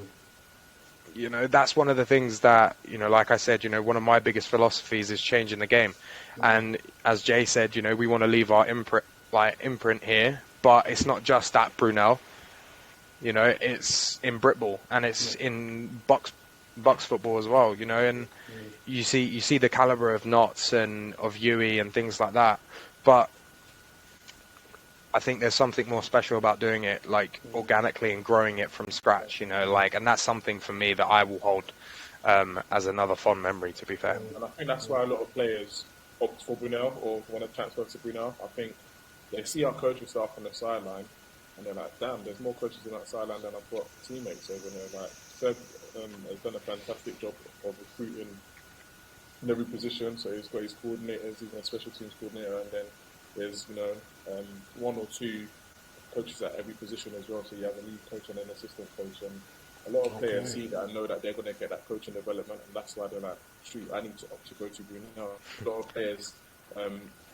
you know, that's one of the things that, you know, like I said, you know, one of my biggest philosophies is changing the game. And as Jay said, you know, we want to leave our imprint here, but it's not just at Brunel. You know, it's in Britball, and it's in BUCs football as well, you know. And you see the caliber of Knots and of Yui and things like that. But I think there's something more special about doing it, like, organically and growing it from scratch, you know, like, and that's something for me that I will hold as another fond memory, to be fair. And I think that's why a lot of players opt for Brunel or want to transfer to Brunel. I think they see our coaching staff on the sideline, and they're like, damn, there's more coaches on that sideline than I've got teammates over there. Like, Seb has done a fantastic job of recruiting in every position, so he's got his coordinators, he's a special teams coordinator, and then there's, you know, 1 or 2 coaches at every position as well, so you have a lead coach and an assistant coach, and a lot of players see that and know that they're going to get that coaching development, and that's why they're like, shoot, I need to opt to go to Brunel. A lot of players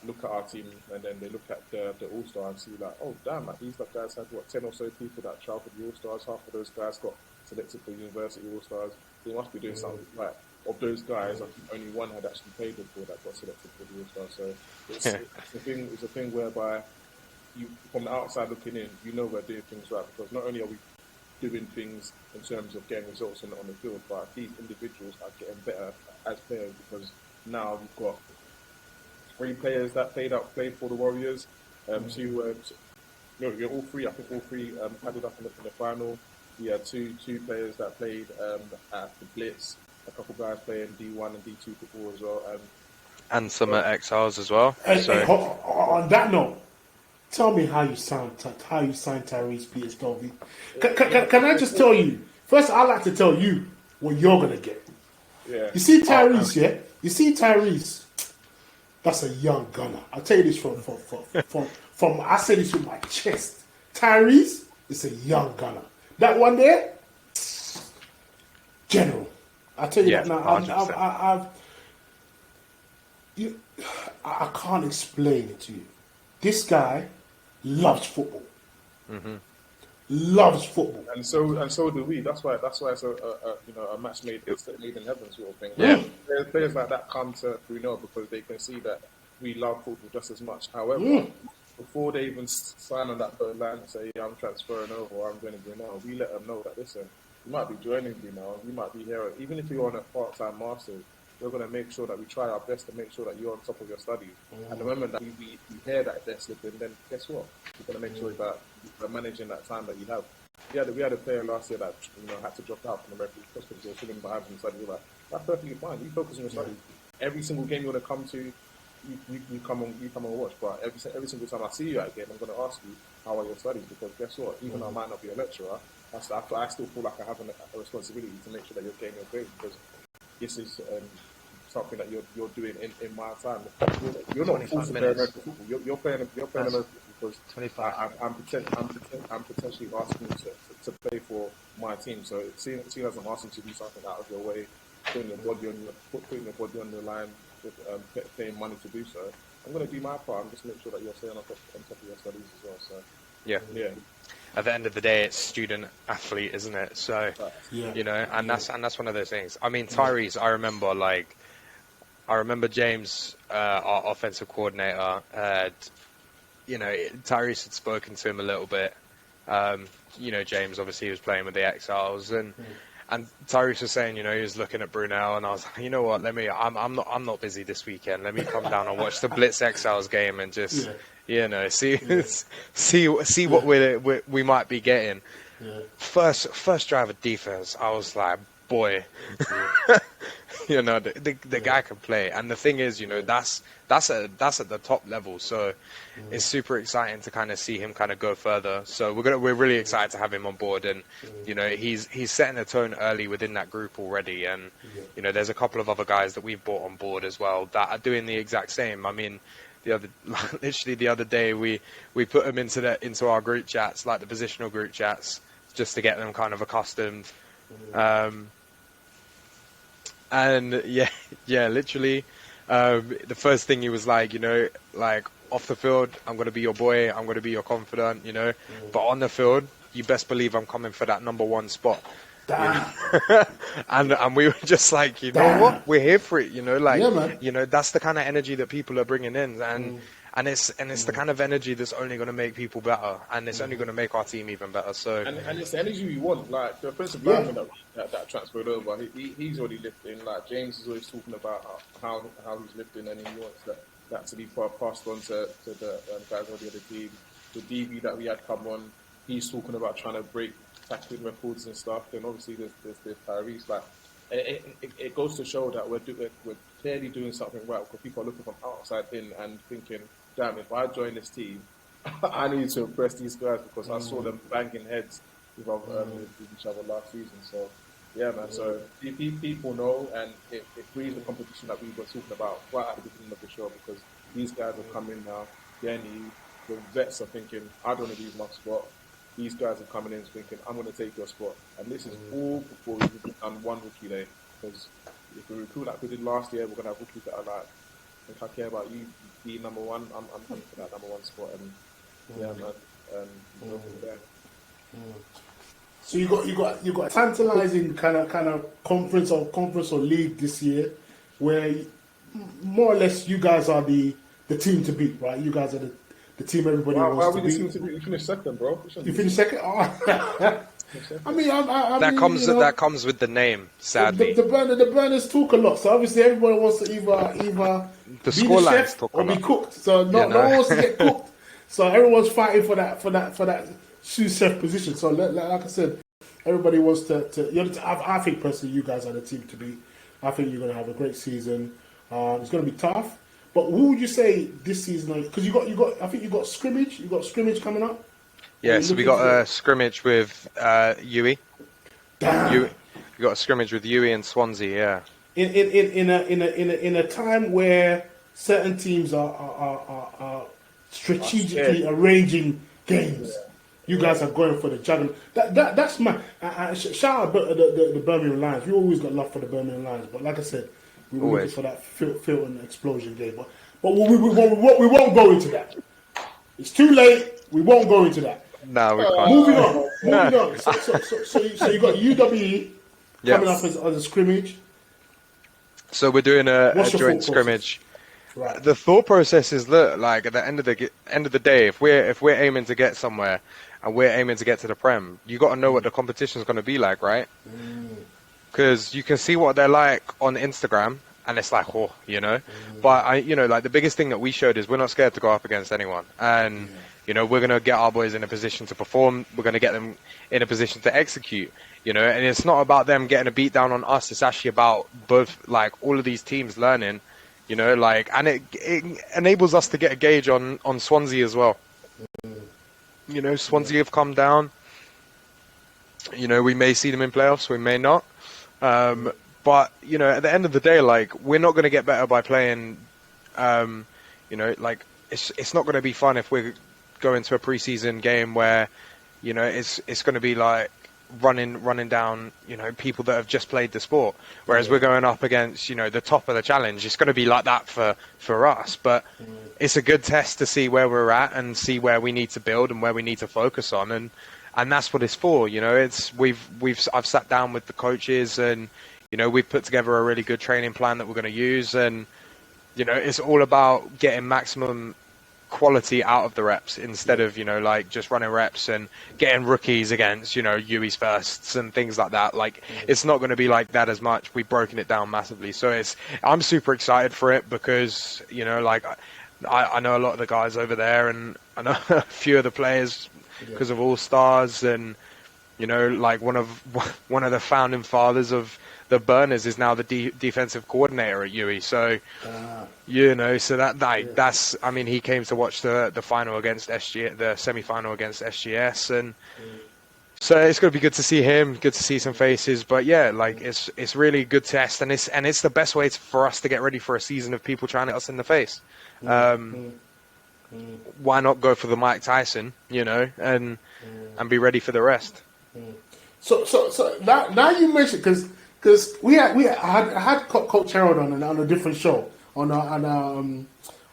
look at our team, and then they look at the All Star and see like, oh damn, like these guys had what 10 or so people that tried for the All Stars. Half of those guys got selected for University All Stars. They must be doing something right. Of those guys, I think only one had actually played before that got selected for the All Star. So it's a thing whereby you, from the outside looking in, you know we're doing things right, because not only are we doing things in terms of getting results on the field, but these individuals are getting better as players, because now we've got 3 players that played for the Warriors. Two, all three. I think all 3 padded up in the final. We had two players that played at the Blitz. A couple guys playing D1 and D2 football as well. And some at XRs as well. On that note, tell me how you signed Tyrese Peters-Dovey. Can I just tell you? First, I'd like to tell you what you're gonna get. Yeah. You see Tyrese, yeah. You see Tyrese. That's a young gunner. I'll tell you this from I say this with my chest. Tyrese is a young gunner. That one there, general. I'll tell you that now. I can't explain it to you. This guy loves football. Loves football, and so do we. That's why it's a match made in heaven sort of thing. Yeah. Players like that come to Bruno because they can see that we love football just as much. However, before they even sign on that dotted line and say, yeah, I'm transferring over or I'm going to Bruno, we let them know that, listen, you might be joining Bruno, you might be here. Even if you're on a part-time master's, we're going to make sure that we try our best to make sure that you're on top of your studies. And the moment that we hear that they're slipping, then guess what? We're going to make sure that we're managing that time that you have. We had a player last year that had to drop out from the referee because they were sitting behind him studying. Like, that's perfectly fine. You focus on your studies. Every single game you want to come to, you come and watch. But every single time I see you at a game, I'm going to ask you how are your studies, because guess what? Even though I might not be a lecturer, I still feel like I have a responsibility to make sure that you're getting your grade, because this is something that you're doing in my time. You're not forced to play American football. You're playing American football because 25. I'm potentially asking you to play for my team. So seeing as I'm asking you to do something out of your way, putting your body on the line, with paying money to do so, I'm going to do my part and just make sure that you're staying on top of your studies as well. So yeah. At the end of the day, it's student athlete, isn't it? So that's one of those things. I mean, Tyrese, I remember James, our offensive coordinator, Tyrese had spoken to him a little bit. James obviously was playing with the Exiles, and Tyrese was saying, he was looking at Brunel, and I was like, you know what? I'm not busy this weekend. Let me come down and watch the Blitz Exiles game and just, see what we might be getting. Yeah. First drive of defense, I was like, boy. The guy can play, and the thing is, that's at the top level. So it's super exciting to kind of see him kind of go further. So we're really excited to have him on board, and he's setting a tone early within that group already. And there's a couple of other guys that we've brought on board as well that are doing the exact same. I mean, literally the other day we put them into our group chats, like the positional group chats, just to get them kind of accustomed. And literally, the first thing he was like, off the field, I'm going to be your boy, I'm going to be your confidant, but on the field, you best believe I'm coming for that number 1 spot. And we were just like, what? We're here for it, that's the kind of energy that people are bringing in, and it's the kind of energy that's only going to make people better, and it's only going to make our team even better. So and it's the energy we want. Like the offensive lineman that transferred over, he's already lifting. Like James is always talking about how he's lifting, and he wants that to be passed on to the guys on the other team. The DB that we had come on, he's talking about trying to break tackling records and stuff. Then obviously there's Tyrese. Like it goes to show that we're clearly doing something right, because people are looking from outside in and thinking, damn, if I join this team, I need to impress these guys, because I saw them banging heads with each other last season. So, yeah, man. So people know, and it breeds the competition that we were talking about right at the beginning of the show, because these guys have come in now. Denny, the vets are thinking, I don't want to lose my spot. These guys are coming in thinking, I'm going to take your spot. And this is all before we've done one rookie day. Because if we recruit like we did last year, we're going to have rookies that are like If I care about you being number one, I'm coming for that number one spot, and yeah, man, go from there. So you got a tantalizing kind of conference or league this year, where more or less you guys are the team to beat, right? You guys are the team everybody Why wants are to we the beat. team to beat? We finished second, bro. You finished second. Oh. I mean, that comes with the name. Sadly, the burners talk a lot, so obviously everybody wants to either the be the chef or be cooked. So no one wants to get cooked. So everyone's fighting for that sous chef position. So like I said, everybody wants to. I think personally, you guys are the team to beat. I think you're going to have a great season. It's going to be tough. But who would you say this season? Because you got. I think you got scrimmage. You got scrimmage coming up. Yeah, so we got a scrimmage with UE. Damn. You got a scrimmage with UE and Swansea. Yeah. In a time where certain teams are strategically arranging games, you guys are going for the juggernaut. That's my shout out the Birmingham Lions. We always got love for the Birmingham Lions, but like I said, we were looking for that Filton explosion game. But we won't go into that. It's too late. We won't go into that. No, we can't. Moving on. So you got UWE coming up as a scrimmage. So we're doing a joint scrimmage. Right. The thought process is, look, like at the end of the day, if we're aiming to get somewhere and we're aiming to get to the Prem, you got to know what the competition is going to be like, right? Because you can see what they're like on Instagram, and it's like, oh, you know. But like the biggest thing that we showed is we're not scared to go up against anyone, and we're going to get our boys in a position to perform. We're going to get them in a position to execute, and it's not about them getting a beat down on us. It's actually about both, like, all of these teams learning, and it enables us to get a gauge on Swansea as well. Swansea have come down. We may see them in playoffs, we may not. But, at the end of the day, like, we're not going to get better by playing, like, it's not going to be fun if we're going to a preseason game where, it's going to be like running down, people that have just played the sport. Whereas we're going up against, the top of the challenge. It's going to be like that for us. But it's a good test to see where we're at and see where we need to build and where we need to focus on. And that's what it's for. I've sat down with the coaches and, we've put together a really good training plan that we're going to use. And, it's all about getting maximum quality out of the reps instead of, like just running reps and getting rookies against, UE's firsts and things like that. Like, it's not going to be like that as much. We've broken it down massively. So I'm super excited for it because, like, I know a lot of the guys over there and I know a few of the players because of All Stars and, like one of the founding fathers of the Burners is now the defensive coordinator at UE. So, so that's, I mean, he came to watch the final against SG, the semi-final against SGS. And so it's going to be good to see him, good to see some faces. But yeah, like it's really a good test. And it's the best way for us to get ready for a season of people trying to hit us in the face. Why not go for the Mike Tyson, and be ready for the rest? So now you mentioned, because I had Coach Harold on a different show on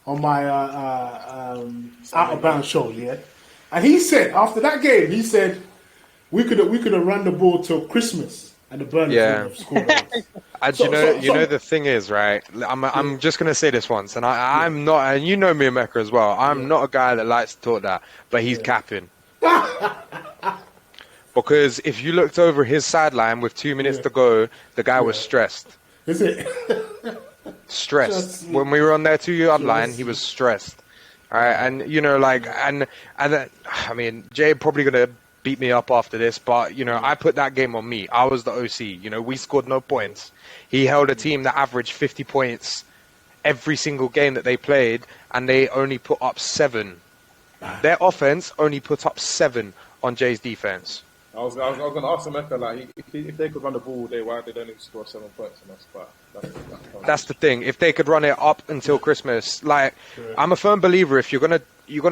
my Out of Bounds show, and he said after that game, we could have run the ball till Christmas and the Burners would have scored. The thing is, right? I'm just gonna say this once, and I'm not, and me and Mecca as well. I'm not a guy that likes to talk that, but he's capping. Because if you looked over his sideline with 2 minutes to go, the guy was stressed. Is it? Stressed. When we were on their 2-yard line, he was stressed. All right, and I mean, Jay probably gonna beat me up after this, but I put that game on me. I was the OC. We scored no points. He held a team that averaged 50 points every single game that they played, and they only put up 7. Their offense only put up 7 on Jay's defense. I was going to ask Emeka, like, if they could run the ball all day, why did they only score 7 points on us? But that's the thing. If they could run it up until Christmas, like, I'm a firm believer. If you're gonna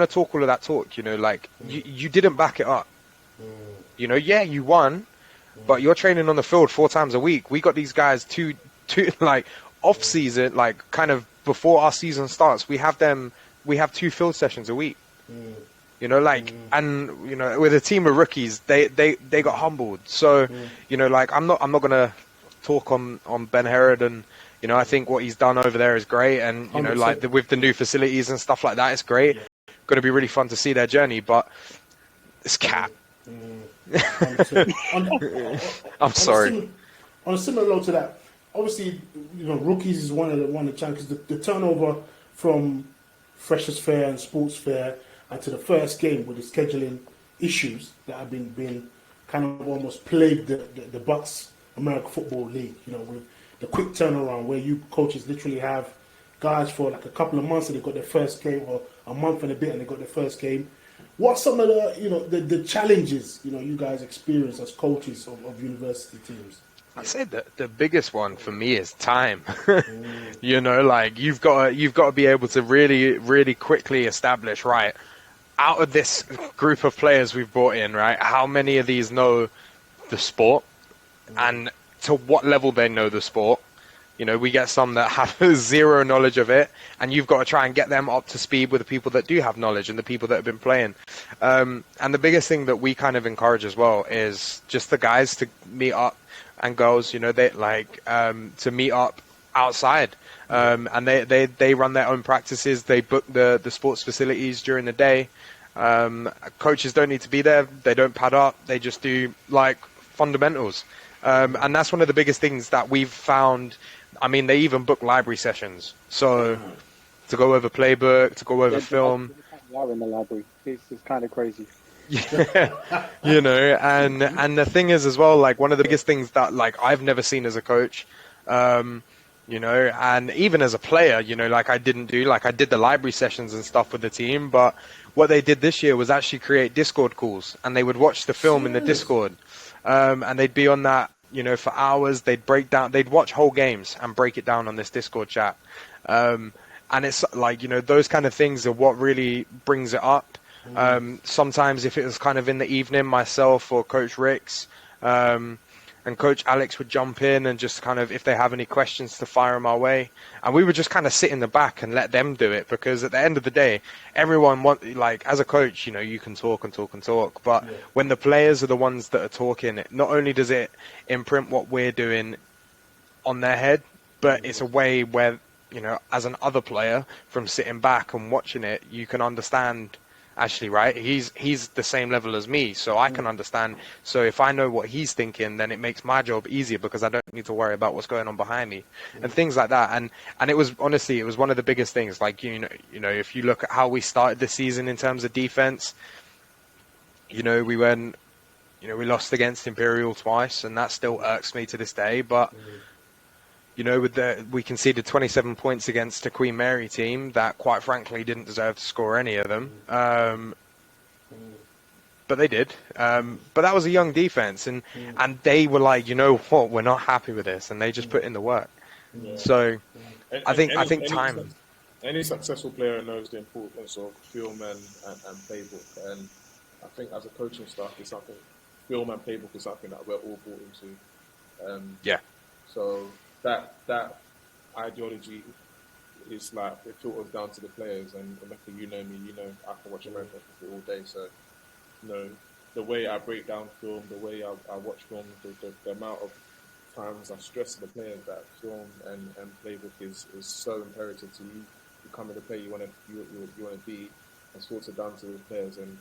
talk all of that talk, you didn't back it up. You won, but you're training on the field 4 times a week. We got these guys two like off season, like kind of before our season starts, we have 2 field sessions a week. You know, like, and you know, with a team of rookies, they got humbled. So, you know, like, I'm not gonna talk on Ben Herod, and you know, I think what he's done over there is great, and you know, 100%. like with the new facilities and stuff like that, it's great. Going to be really fun to see their journey, but it's cap. I'm sorry. On a similar note to that, obviously, you know, rookies is one of the challenges. The turnover from Freshers Fair and Sports Fair and to the first game with the scheduling issues that have been kind of almost plagued the BUCs American Football League. You know, with the quick turnaround where you coaches literally have guys for like a couple of months and they've got their first game, or a month and a bit and they've got their first game. What's some of the, you know, the challenges, you know, you guys experience as coaches of university teams? I'd say the biggest one for me is time. You know, like you've got to be able to really, really quickly establish, right, out of this group of players we've brought in, right, how many of these know the sport and to what level they know the sport. You know, we get some that have zero knowledge of it, and you've got to try and get them up to speed with the people that do have knowledge and the people that have been playing. And the biggest thing that we kind of encourage as well is just the guys to meet up, and girls, you know, they like to meet up outside. And they run their own practices. They book the sports facilities during the day. Coaches don't need to be there. They don't pad up. They just do like fundamentals. And that's one of the biggest things that we've found. I mean, they even book library sessions. So to go over playbook, to go over film. They are in the library. It's kind of crazy. Yeah, you know, and the thing is as well, like one of the biggest things that like I've never seen as a coach, you know, and even as a player, you know, like I did the library sessions and stuff with the team, but what they did this year was actually create Discord calls, and they would watch the film in the Discord, and they'd be on that, you know, for hours. They'd watch whole games and break it down on this Discord chat, and it's like, you know, those kind of things are what really brings it up. Sometimes if it was kind of in the evening, myself or Coach Ricks and Coach Alex would jump in and just kind of, if they have any questions, to fire them our way, and we would just kind of sit in the back and let them do it, because at the end of the day, everyone like as a coach, you know, you can talk and talk and talk, but when the players are the ones that are talking, not only does it imprint what we're doing on their head, but it's a way where, you know, as an other player, from sitting back and watching it, you can understand, actually, right, he's the same level as me, so I can understand. So if I know what he's thinking, then it makes my job easier, because I don't need to worry about what's going on behind me and things like that. And it was, honestly, it was one of the biggest things. Like, you know, if you look at how we started the season in terms of defense, you know, we lost against Imperial twice, and that still irks me to this day. But you know, we conceded 27 points against a Queen Mary team that, quite frankly, didn't deserve to score any of them. But they did. But that was a young defense, and they were like, you know what, we're not happy with this, and they just put in the work. So I think time. Any successful player knows the importance of film and playbook, and I think as a coaching staff, it's something, film and playbook is something that we're all bought into. So that ideology is like, it filters down to the players, and Rebecca, you know me, you know I can watch American football all day, so you know the way I break down film, the way I watch film, the amount of times I stress to the players that film and playbook is so imperative to you becoming the player you want to be, and filtered down to the players, and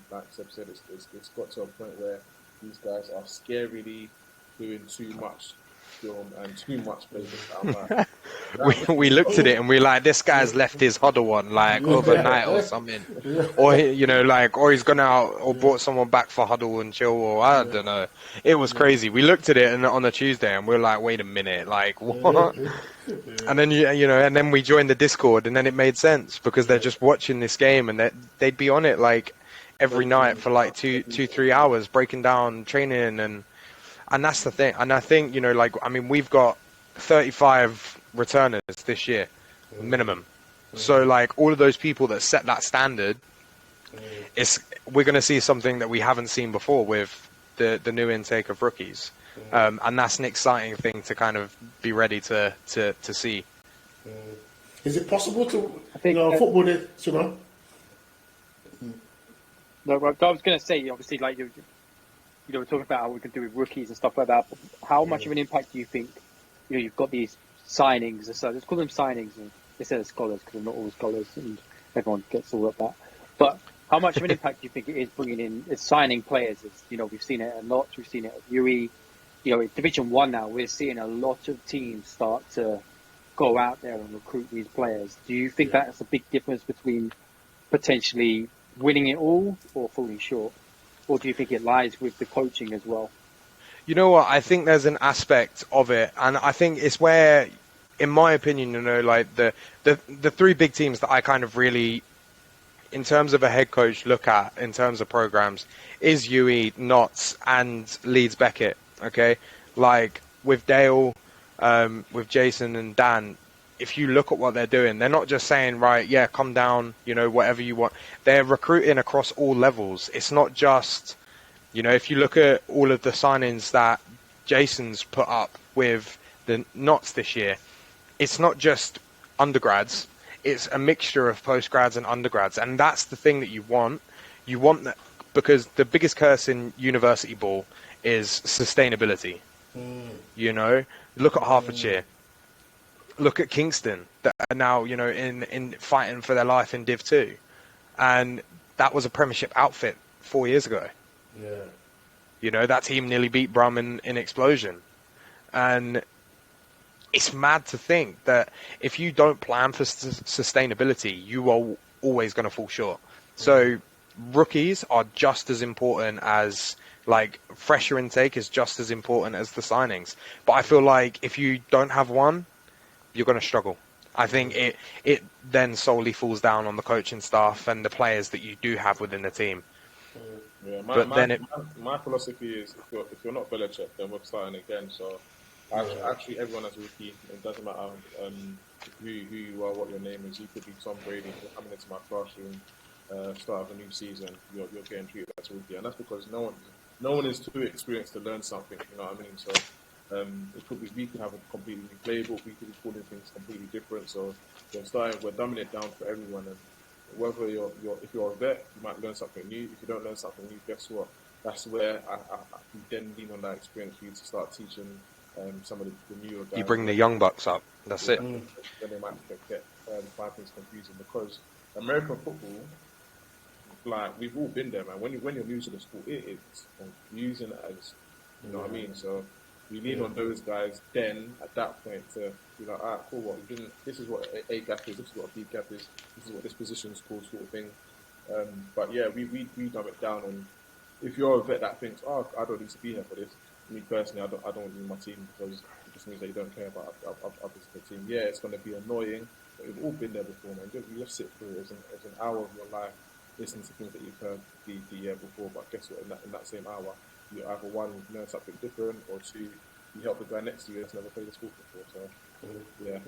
like Seb said, it's got to a point where these guys are scarily doing too much film and too much playbook. We looked at it and we're like, this guy's left his huddle on like overnight or something, or you know, like, or he's gone out or brought someone back for huddle and chill, or I don't know. It was crazy. We looked at it on a Tuesday and we're like, wait a minute, like what? And then you know, and then we joined the Discord, and then it made sense, because they're just watching this game, and they'd be on it like every night for like 2-3 hours, breaking down training, and that's the thing. And I think, you know, like, I mean, we've got 35 returners this year, minimum. So, like, all of those people that set that standard, we're going to see something that we haven't seen before with the new intake of rookies. And that's an exciting thing to kind of be ready to see. Is it possible to, I think football is, you know? No, I was going to say, obviously, like we're talking about how we can do with rookies and stuff like that. But how much of an impact do you think? You've got these signings. So let's call them signings, and instead of scholars, because they're not all scholars, and everyone gets all of that. But how much of an impact do you think it is bringing in, is signing players? We've seen it a lot. We've seen it at UE. In Division 1 now, we're seeing a lot of teams start to go out there and recruit these players. Do you think that's a big difference between potentially winning it all or falling short? Or do you think it lies with the coaching as well? You know what? I think there's an aspect of it, and I think it's where, in my opinion, like the three big teams that I kind of really, in terms of a head coach, look at in terms of programs is UE, Notts, and Leeds Beckett. Okay, like with Dale, with Jason and Dan. If you look at what they're doing, they're not just saying, right, yeah, come down, whatever you want. They're recruiting across all levels. It's not just, if you look at all of the signings that Jason's put up with the Notts this year, it's not just undergrads. It's a mixture of postgrads and undergrads. And that's the thing that you want. You want that because the biggest curse in university ball is sustainability. Look at Hertfordshire. Look at Kingston that are now, in fighting for their life in Div 2. And that was a Premiership outfit 4 years ago. Yeah. That team nearly beat Brum in Explosion. And it's mad to think that if you don't plan for sustainability, you are always going to fall short. So rookies are just as important as, like, fresher intake is just as important as the signings. But I feel like if you don't have one, you're going to struggle. I think it then solely falls down on the coaching staff and the players that you do have within the team. Yeah, my philosophy is if you're not Belichick, then we're starting again. So actually everyone as a rookie. It doesn't matter who you are, what your name is. You could be Tom Brady coming into my classroom, start of a new season. You're getting treated as a rookie, and that's because no one is too experienced to learn something. You know what I mean? So. We could have a completely new playbook. We could be calling things completely different. So we're dumbing it down for everyone. And whether if you're a vet, you might learn something new. If you don't learn something new, guess what? That's where I then lean on that experience for you to start teaching some of the newer guys. You bring the young bucks up. That's it. Then they might find things confusing because American football, like we've all been there, man. When you're new to the sport, it is confusing as what I mean. So. We lean on those guys then at that point to be like, cool, this is what A gap is, this is what a B gap is, this is what this position is called, sort of thing. But yeah, we dumb it down, and if you're a vet that thinks, I don't need to be here for this, me personally, I don't need my team because it just means that you don't care about others in the team. Yeah, it's going to be annoying, but we've all been there before, man. You just sit through it as an hour of your life, listening to things that you've heard the year before, but guess what, in that same hour, you either one, learn something different, or two, you help the guy next to you that's never played a sport before. So, yeah,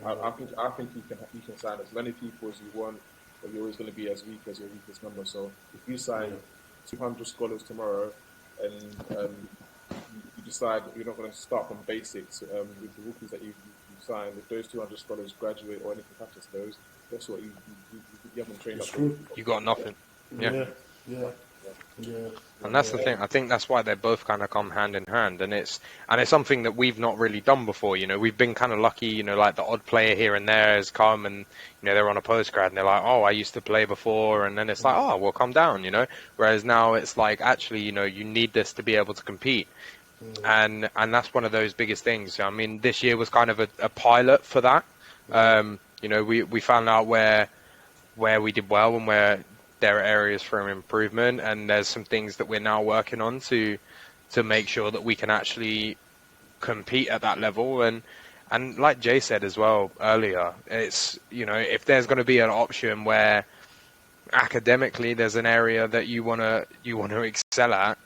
I think you can sign as many people as you want, but you're always going to be as weak as your weakest number. So, if you sign 200 scholars tomorrow, and you decide you're not going to start from basics with the rookies that you sign, if those 200 scholars graduate or anything happens to those, guess what? You haven't trained up. You got nothing. Yeah. And that's the thing. I think that's why they both kind of come hand in hand, and it's something that we've not really done before. We've been kind of lucky. Like the odd player here and there has come, and they're on a postgrad, and they're like, I used to play before, and then it's like, well, come down. Whereas now it's like, actually, you need this to be able to compete, and that's one of those biggest things. I mean, this year was kind of a pilot for that. We found out where we did well and where there are areas for improvement, and there's some things that we're now working on to make sure that we can actually compete at that level. And like Jay said as well earlier, it's if there's going to be an option where academically there's an area that you want to excel at,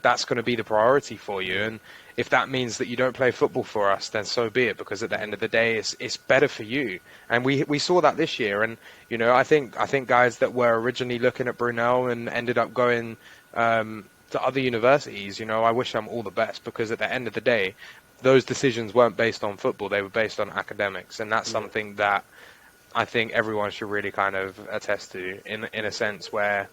that's going to be the priority for you. And if that means that you don't play football for us, then so be it, because at the end of the day, it's better for you. And we saw that this year. And, I think guys that were originally looking at Brunel and ended up going to other universities, I wish them all the best, because at the end of the day, those decisions weren't based on football. They were based on academics. And that's something that I think everyone should really kind of attest to, in a sense where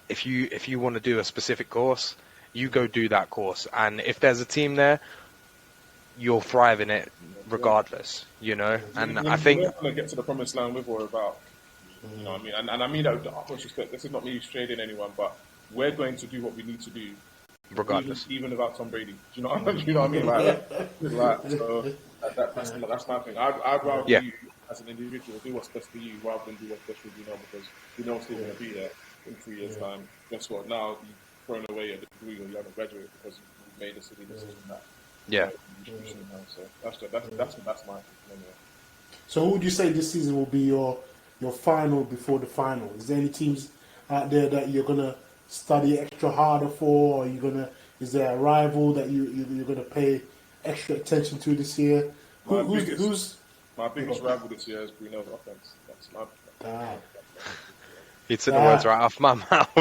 if you want to do a specific course, you go do that course, and if there's a team there, you'll thrive in it regardless, you know. And I think we're going to get to the promised land with or without. You know what I mean? And I mean that with the utmost respect. This is not me shading anyone, but we're going to do what we need to do, regardless, even without Tom Brady. Do you know what I mean? You know what I mean? Like so that's my thing. I'd rather you, as an individual, do what's best for you rather than do what's best for you now, because you know it's still going to be there in 3 years' time. Guess what? Now you've thrown away a degree or you haven't graduated because you've made a silly decision that. So that's my opinion. So who would you say this season will be your final before the final? Is there any teams out there that you're gonna study extra harder for, or is there a rival that you're gonna pay extra attention to this year? My biggest rival this year is Bruno's offense. That's my. You took the words right off my mouth.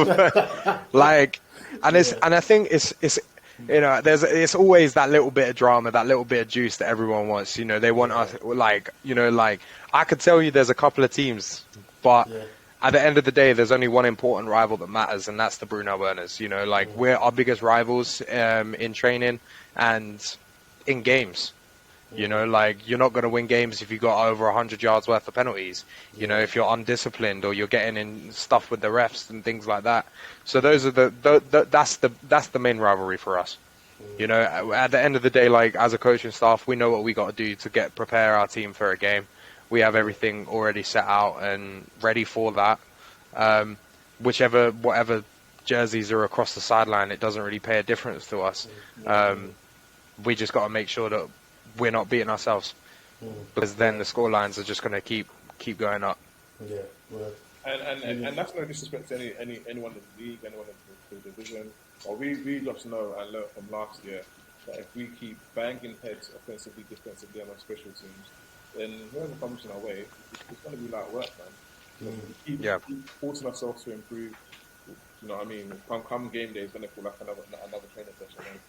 And I think it's you know, it's always that little bit of drama, that little bit of juice that everyone wants. You know, they want us, I could tell you there's a couple of teams, but at the end of the day, there's only one important rival that matters, and that's the Bruno Burners. You know, we're our biggest rivals in training and in games. You know, you're not going to win games if you got over 100 yards worth of penalties. You know, if you're undisciplined or you're getting in stuff with the refs and things like that. So those are that's the main rivalry for us. You know, at the end of the day, as a coaching staff, we know what we got to do to prepare our team for a game. We have everything already set out and ready for that. Whatever jerseys are across the sideline, it doesn't really pay a difference to us. We just got to make sure that we're not beating ourselves, because then the score lines are just going to keep going up. Yeah, well. And that's no disrespect to anyone in the league, anyone in the division. Or we just know and learned from last year that if we keep banging heads offensively, defensively, and on special teams, then whoever comes in our way, it's going to be like work, man. We keep forcing ourselves to improve. You know what I mean? Come game day, it's going to feel like another training session.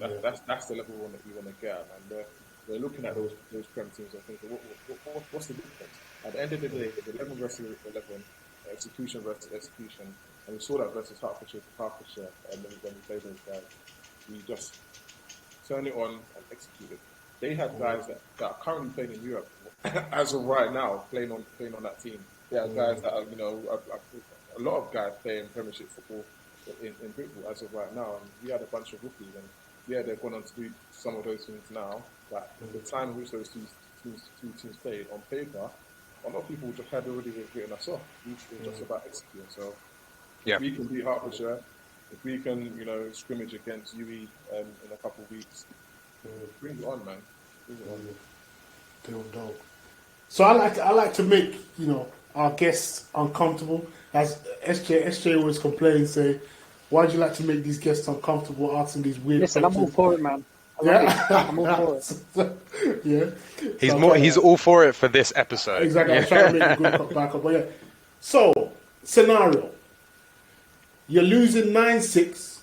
And that's the level that we want to get at, and we're looking at those Prem teams and thinking, what's the difference? At the end of the day, it's 11 versus 11, execution versus execution, and we saw that versus Hertfordshire to Hertfordshire, and when we played those guys, we just turned it on and executed. They had guys that are currently playing in Europe, as of right now, playing on that team. They have guys that are, a lot of guys playing Premiership football in Britain as of right now, and we had a bunch of rookies, and they've gone on to do some of those things now. But the time in which those two teams played on paper, a lot of people just had already written us off. It was just about executing. So if we can beat Hertfordshire, if we can, scrimmage against UE in a couple of weeks, bring it on, man. Bring it on. Dope. So I like to make our guests uncomfortable. As SJ always complains, say, why do you like to make these guests uncomfortable, asking these weird questions? Listen, I'm all for it, man. I'm all for it. Yeah. He's all for it for this episode. Exactly. I'm trying to make a good backup. But yeah. So, scenario. You're losing 9-6.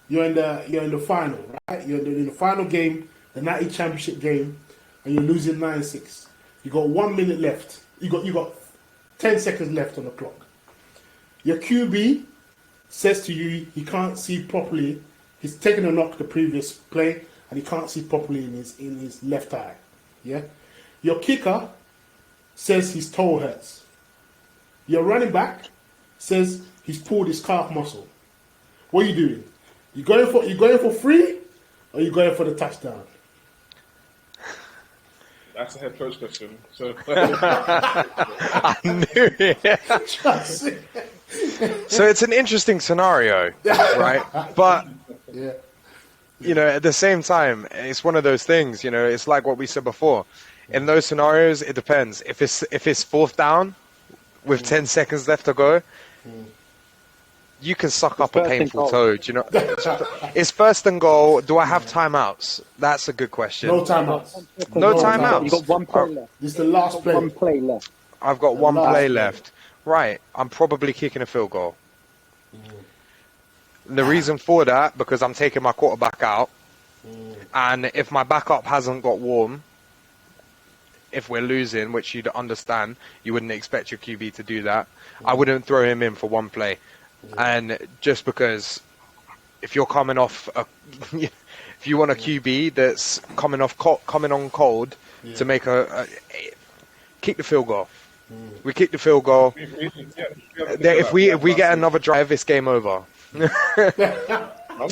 You're in the final, right? You're in the final game, the 90 championship game, and you're losing 9-6. You got 1 minute left. You got 10 seconds left on the clock. Your QB says to you he can't see properly. He's taken a knock the previous play and he can't see properly in his left eye. Yeah. Your kicker says his toe hurts. Your running back says he's pulled his calf muscle. What are you doing? You going for free, or you going for the touchdown? That's a head coach question. So I knew it. So it's an interesting scenario, right? But at the same time, it's one of those things. It's like what we said before. In those scenarios, it depends. If it's fourth down with 10 seconds left to go, you can suck up a painful toe. It's first and goal. Do I have timeouts? That's a good question. No timeouts. No timeouts. You got one play left. This is the last play. One play left. I've got one play left. Right, I'm probably kicking a field goal. The reason for that, because I'm taking my quarterback out, and if my backup hasn't got warm, if we're losing, which you'd understand, you wouldn't expect your QB to do that. I wouldn't throw him in for one play. And just because if you're coming off, if you want a QB that's coming on cold to make kick the field goal. We kick the field goal. If we get another drive, it's game over.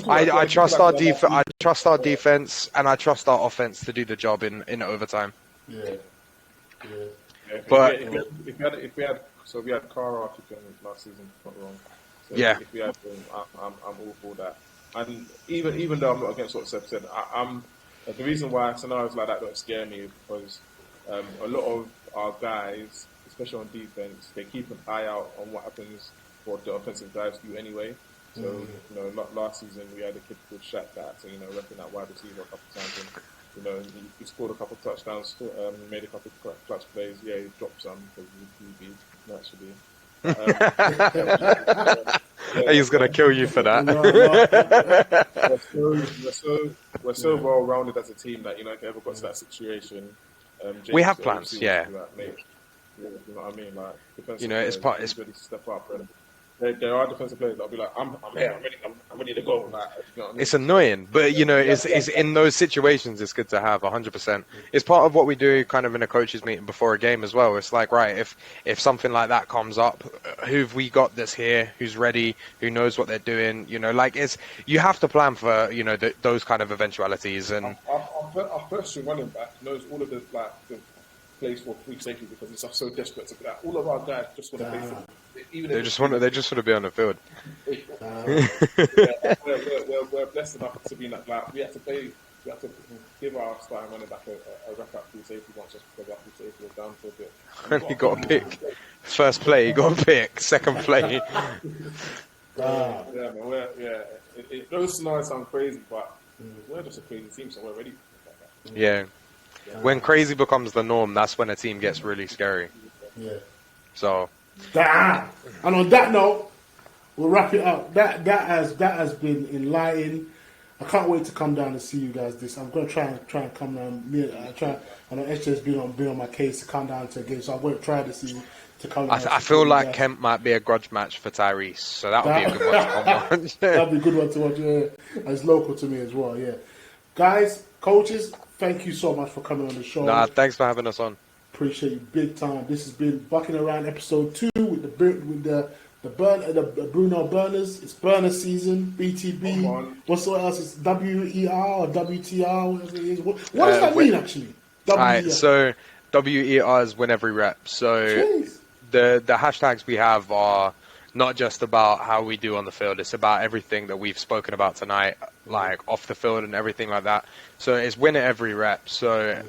I trust our I trust our defense, and I trust our offense to do the job in overtime. Yeah. But if we had Carr after last season, not wrong. So yeah. If we had him, I'm all for that. And even though I'm not against what Seb said, I'm the reason why scenarios like that don't scare me is because a lot of our guys, especially on defense, they keep an eye out on what happens for the offensive drives do anyway. So, last season we had a kid called Shaq that, repping that wide receiver a couple of times. And, he scored a couple of touchdowns, made a couple of clutch plays. Yeah, he dropped some because he naturally. He's going to kill you for that. We're so well rounded as a team that, if you ever got to that situation, we have plans, yeah. You know what I mean? Like, it's really step up. And there are defensive players that'll be like, I'm ready to go. Like, you know what I mean? It's annoying, but it's in those situations it's good to have 100%. It's part of what we do kind of in a coaches meeting before a game as well. It's like, right, if something like that comes up, who've we got this here, who's ready, who knows what they're doing, you have to plan for, those kind of eventualities. And our first string running back knows all of the plays for free safety because he's so desperate to do that. All of our guys just want to play for. They just want to be on the field. We're blessed enough to be in that. Like, we have to give our starting running back a rep at free safety once just because our free safety was down for a bit. And he got a pick. First play, he got a pick. Second play. Those scenarios sound crazy, but we're just a crazy team, so we're ready for that. Yeah. When crazy becomes the norm, that's when a team gets really scary. Yeah. So. And on that note, we'll wrap it up. That has been enlightening. I can't wait to come down and see you guys. I'm going to try and come down. I know HJ's been on my case to come down to a game, so I'm going to try to see to come down. I feel like Kemp might be a grudge match for Tyrese, so that would be a good one to watch. That'd be a good one to watch. Yeah, and it's local to me as well. Yeah, guys, coaches, thank you so much for coming on the show. Nah, thanks for having us on. Appreciate you big time. This has been Bucking Around episode 2 with the Bruno Burners. It's burner season. BTB. What's else? It's WER or WTR. Whatever it is. What does that mean actually? Alright, so WER is win every rep. So the hashtags we have are not just about how we do on the field. It's about everything that we've spoken about tonight, like off the field and everything like that. So it's win at every rep. So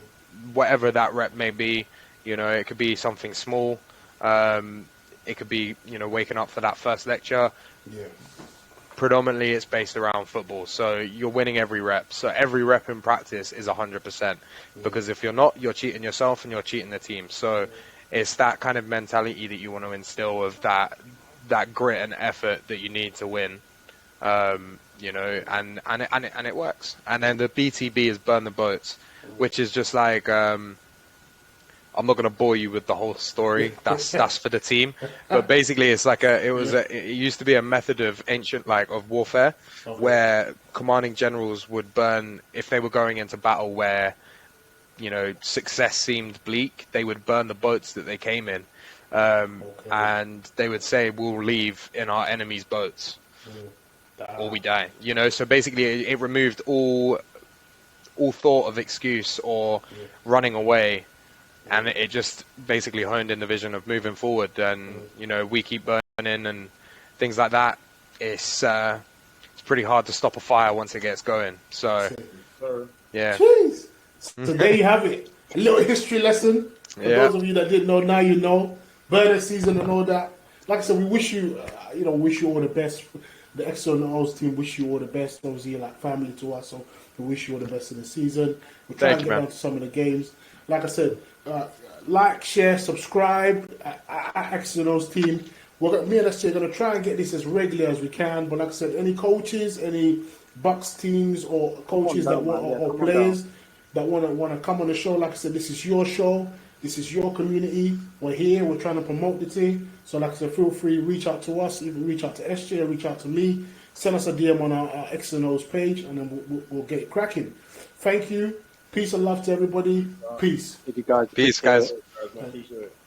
whatever that rep may be, it could be something small. It could be, waking up for that first lecture. Yeah. Predominantly, it's based around football. So you're winning every rep. So every rep in practice is 100%. Because if you're not, you're cheating yourself and you're cheating the team. So it's that kind of mentality that you want to instill of that grit and effort that you need to win. And it works. And then the BTB is burn the boats, which is just like I'm not going to bore you with the whole story. That's for the team. But basically, it's like it used to be a method of of warfare, where commanding generals would burn if they were going into battle where, success seemed bleak. They would burn the boats that they came in, and they would say, "We'll leave in our enemy's boats, or we die." So basically, it removed all thought of excuse or running away. And it just basically honed in the vision of moving forward. And, we keep burning and things like that. It's pretty hard to stop a fire once it gets going. So, yeah. Jeez. So there you have it. A little history lesson. For those of you that didn't know, now you know. Burner season and all that. Like I said, we wish you, wish you all the best. The Exs and Os team wish you all the best. Obviously, you're like family to us. So we wish you all the best in the season. We'll try and get down to some of the games. Like I said, like, share, subscribe at Exs and Os team. Me and SJ are going to try and get this as regular as we can. But like I said, any coaches, any BUCs teams or coaches or players, that want to come on the show. Like I said, this is your show. This is your community. We're here. We're trying to promote the thing. So like I said, feel free, reach out to us. Even reach out to SJ, reach out to me. Send us a DM on our Exs and Os page, and then we'll get it cracking. Thank you. Peace and love to everybody. Peace. Thank you guys. Peace, guys. I appreciate it.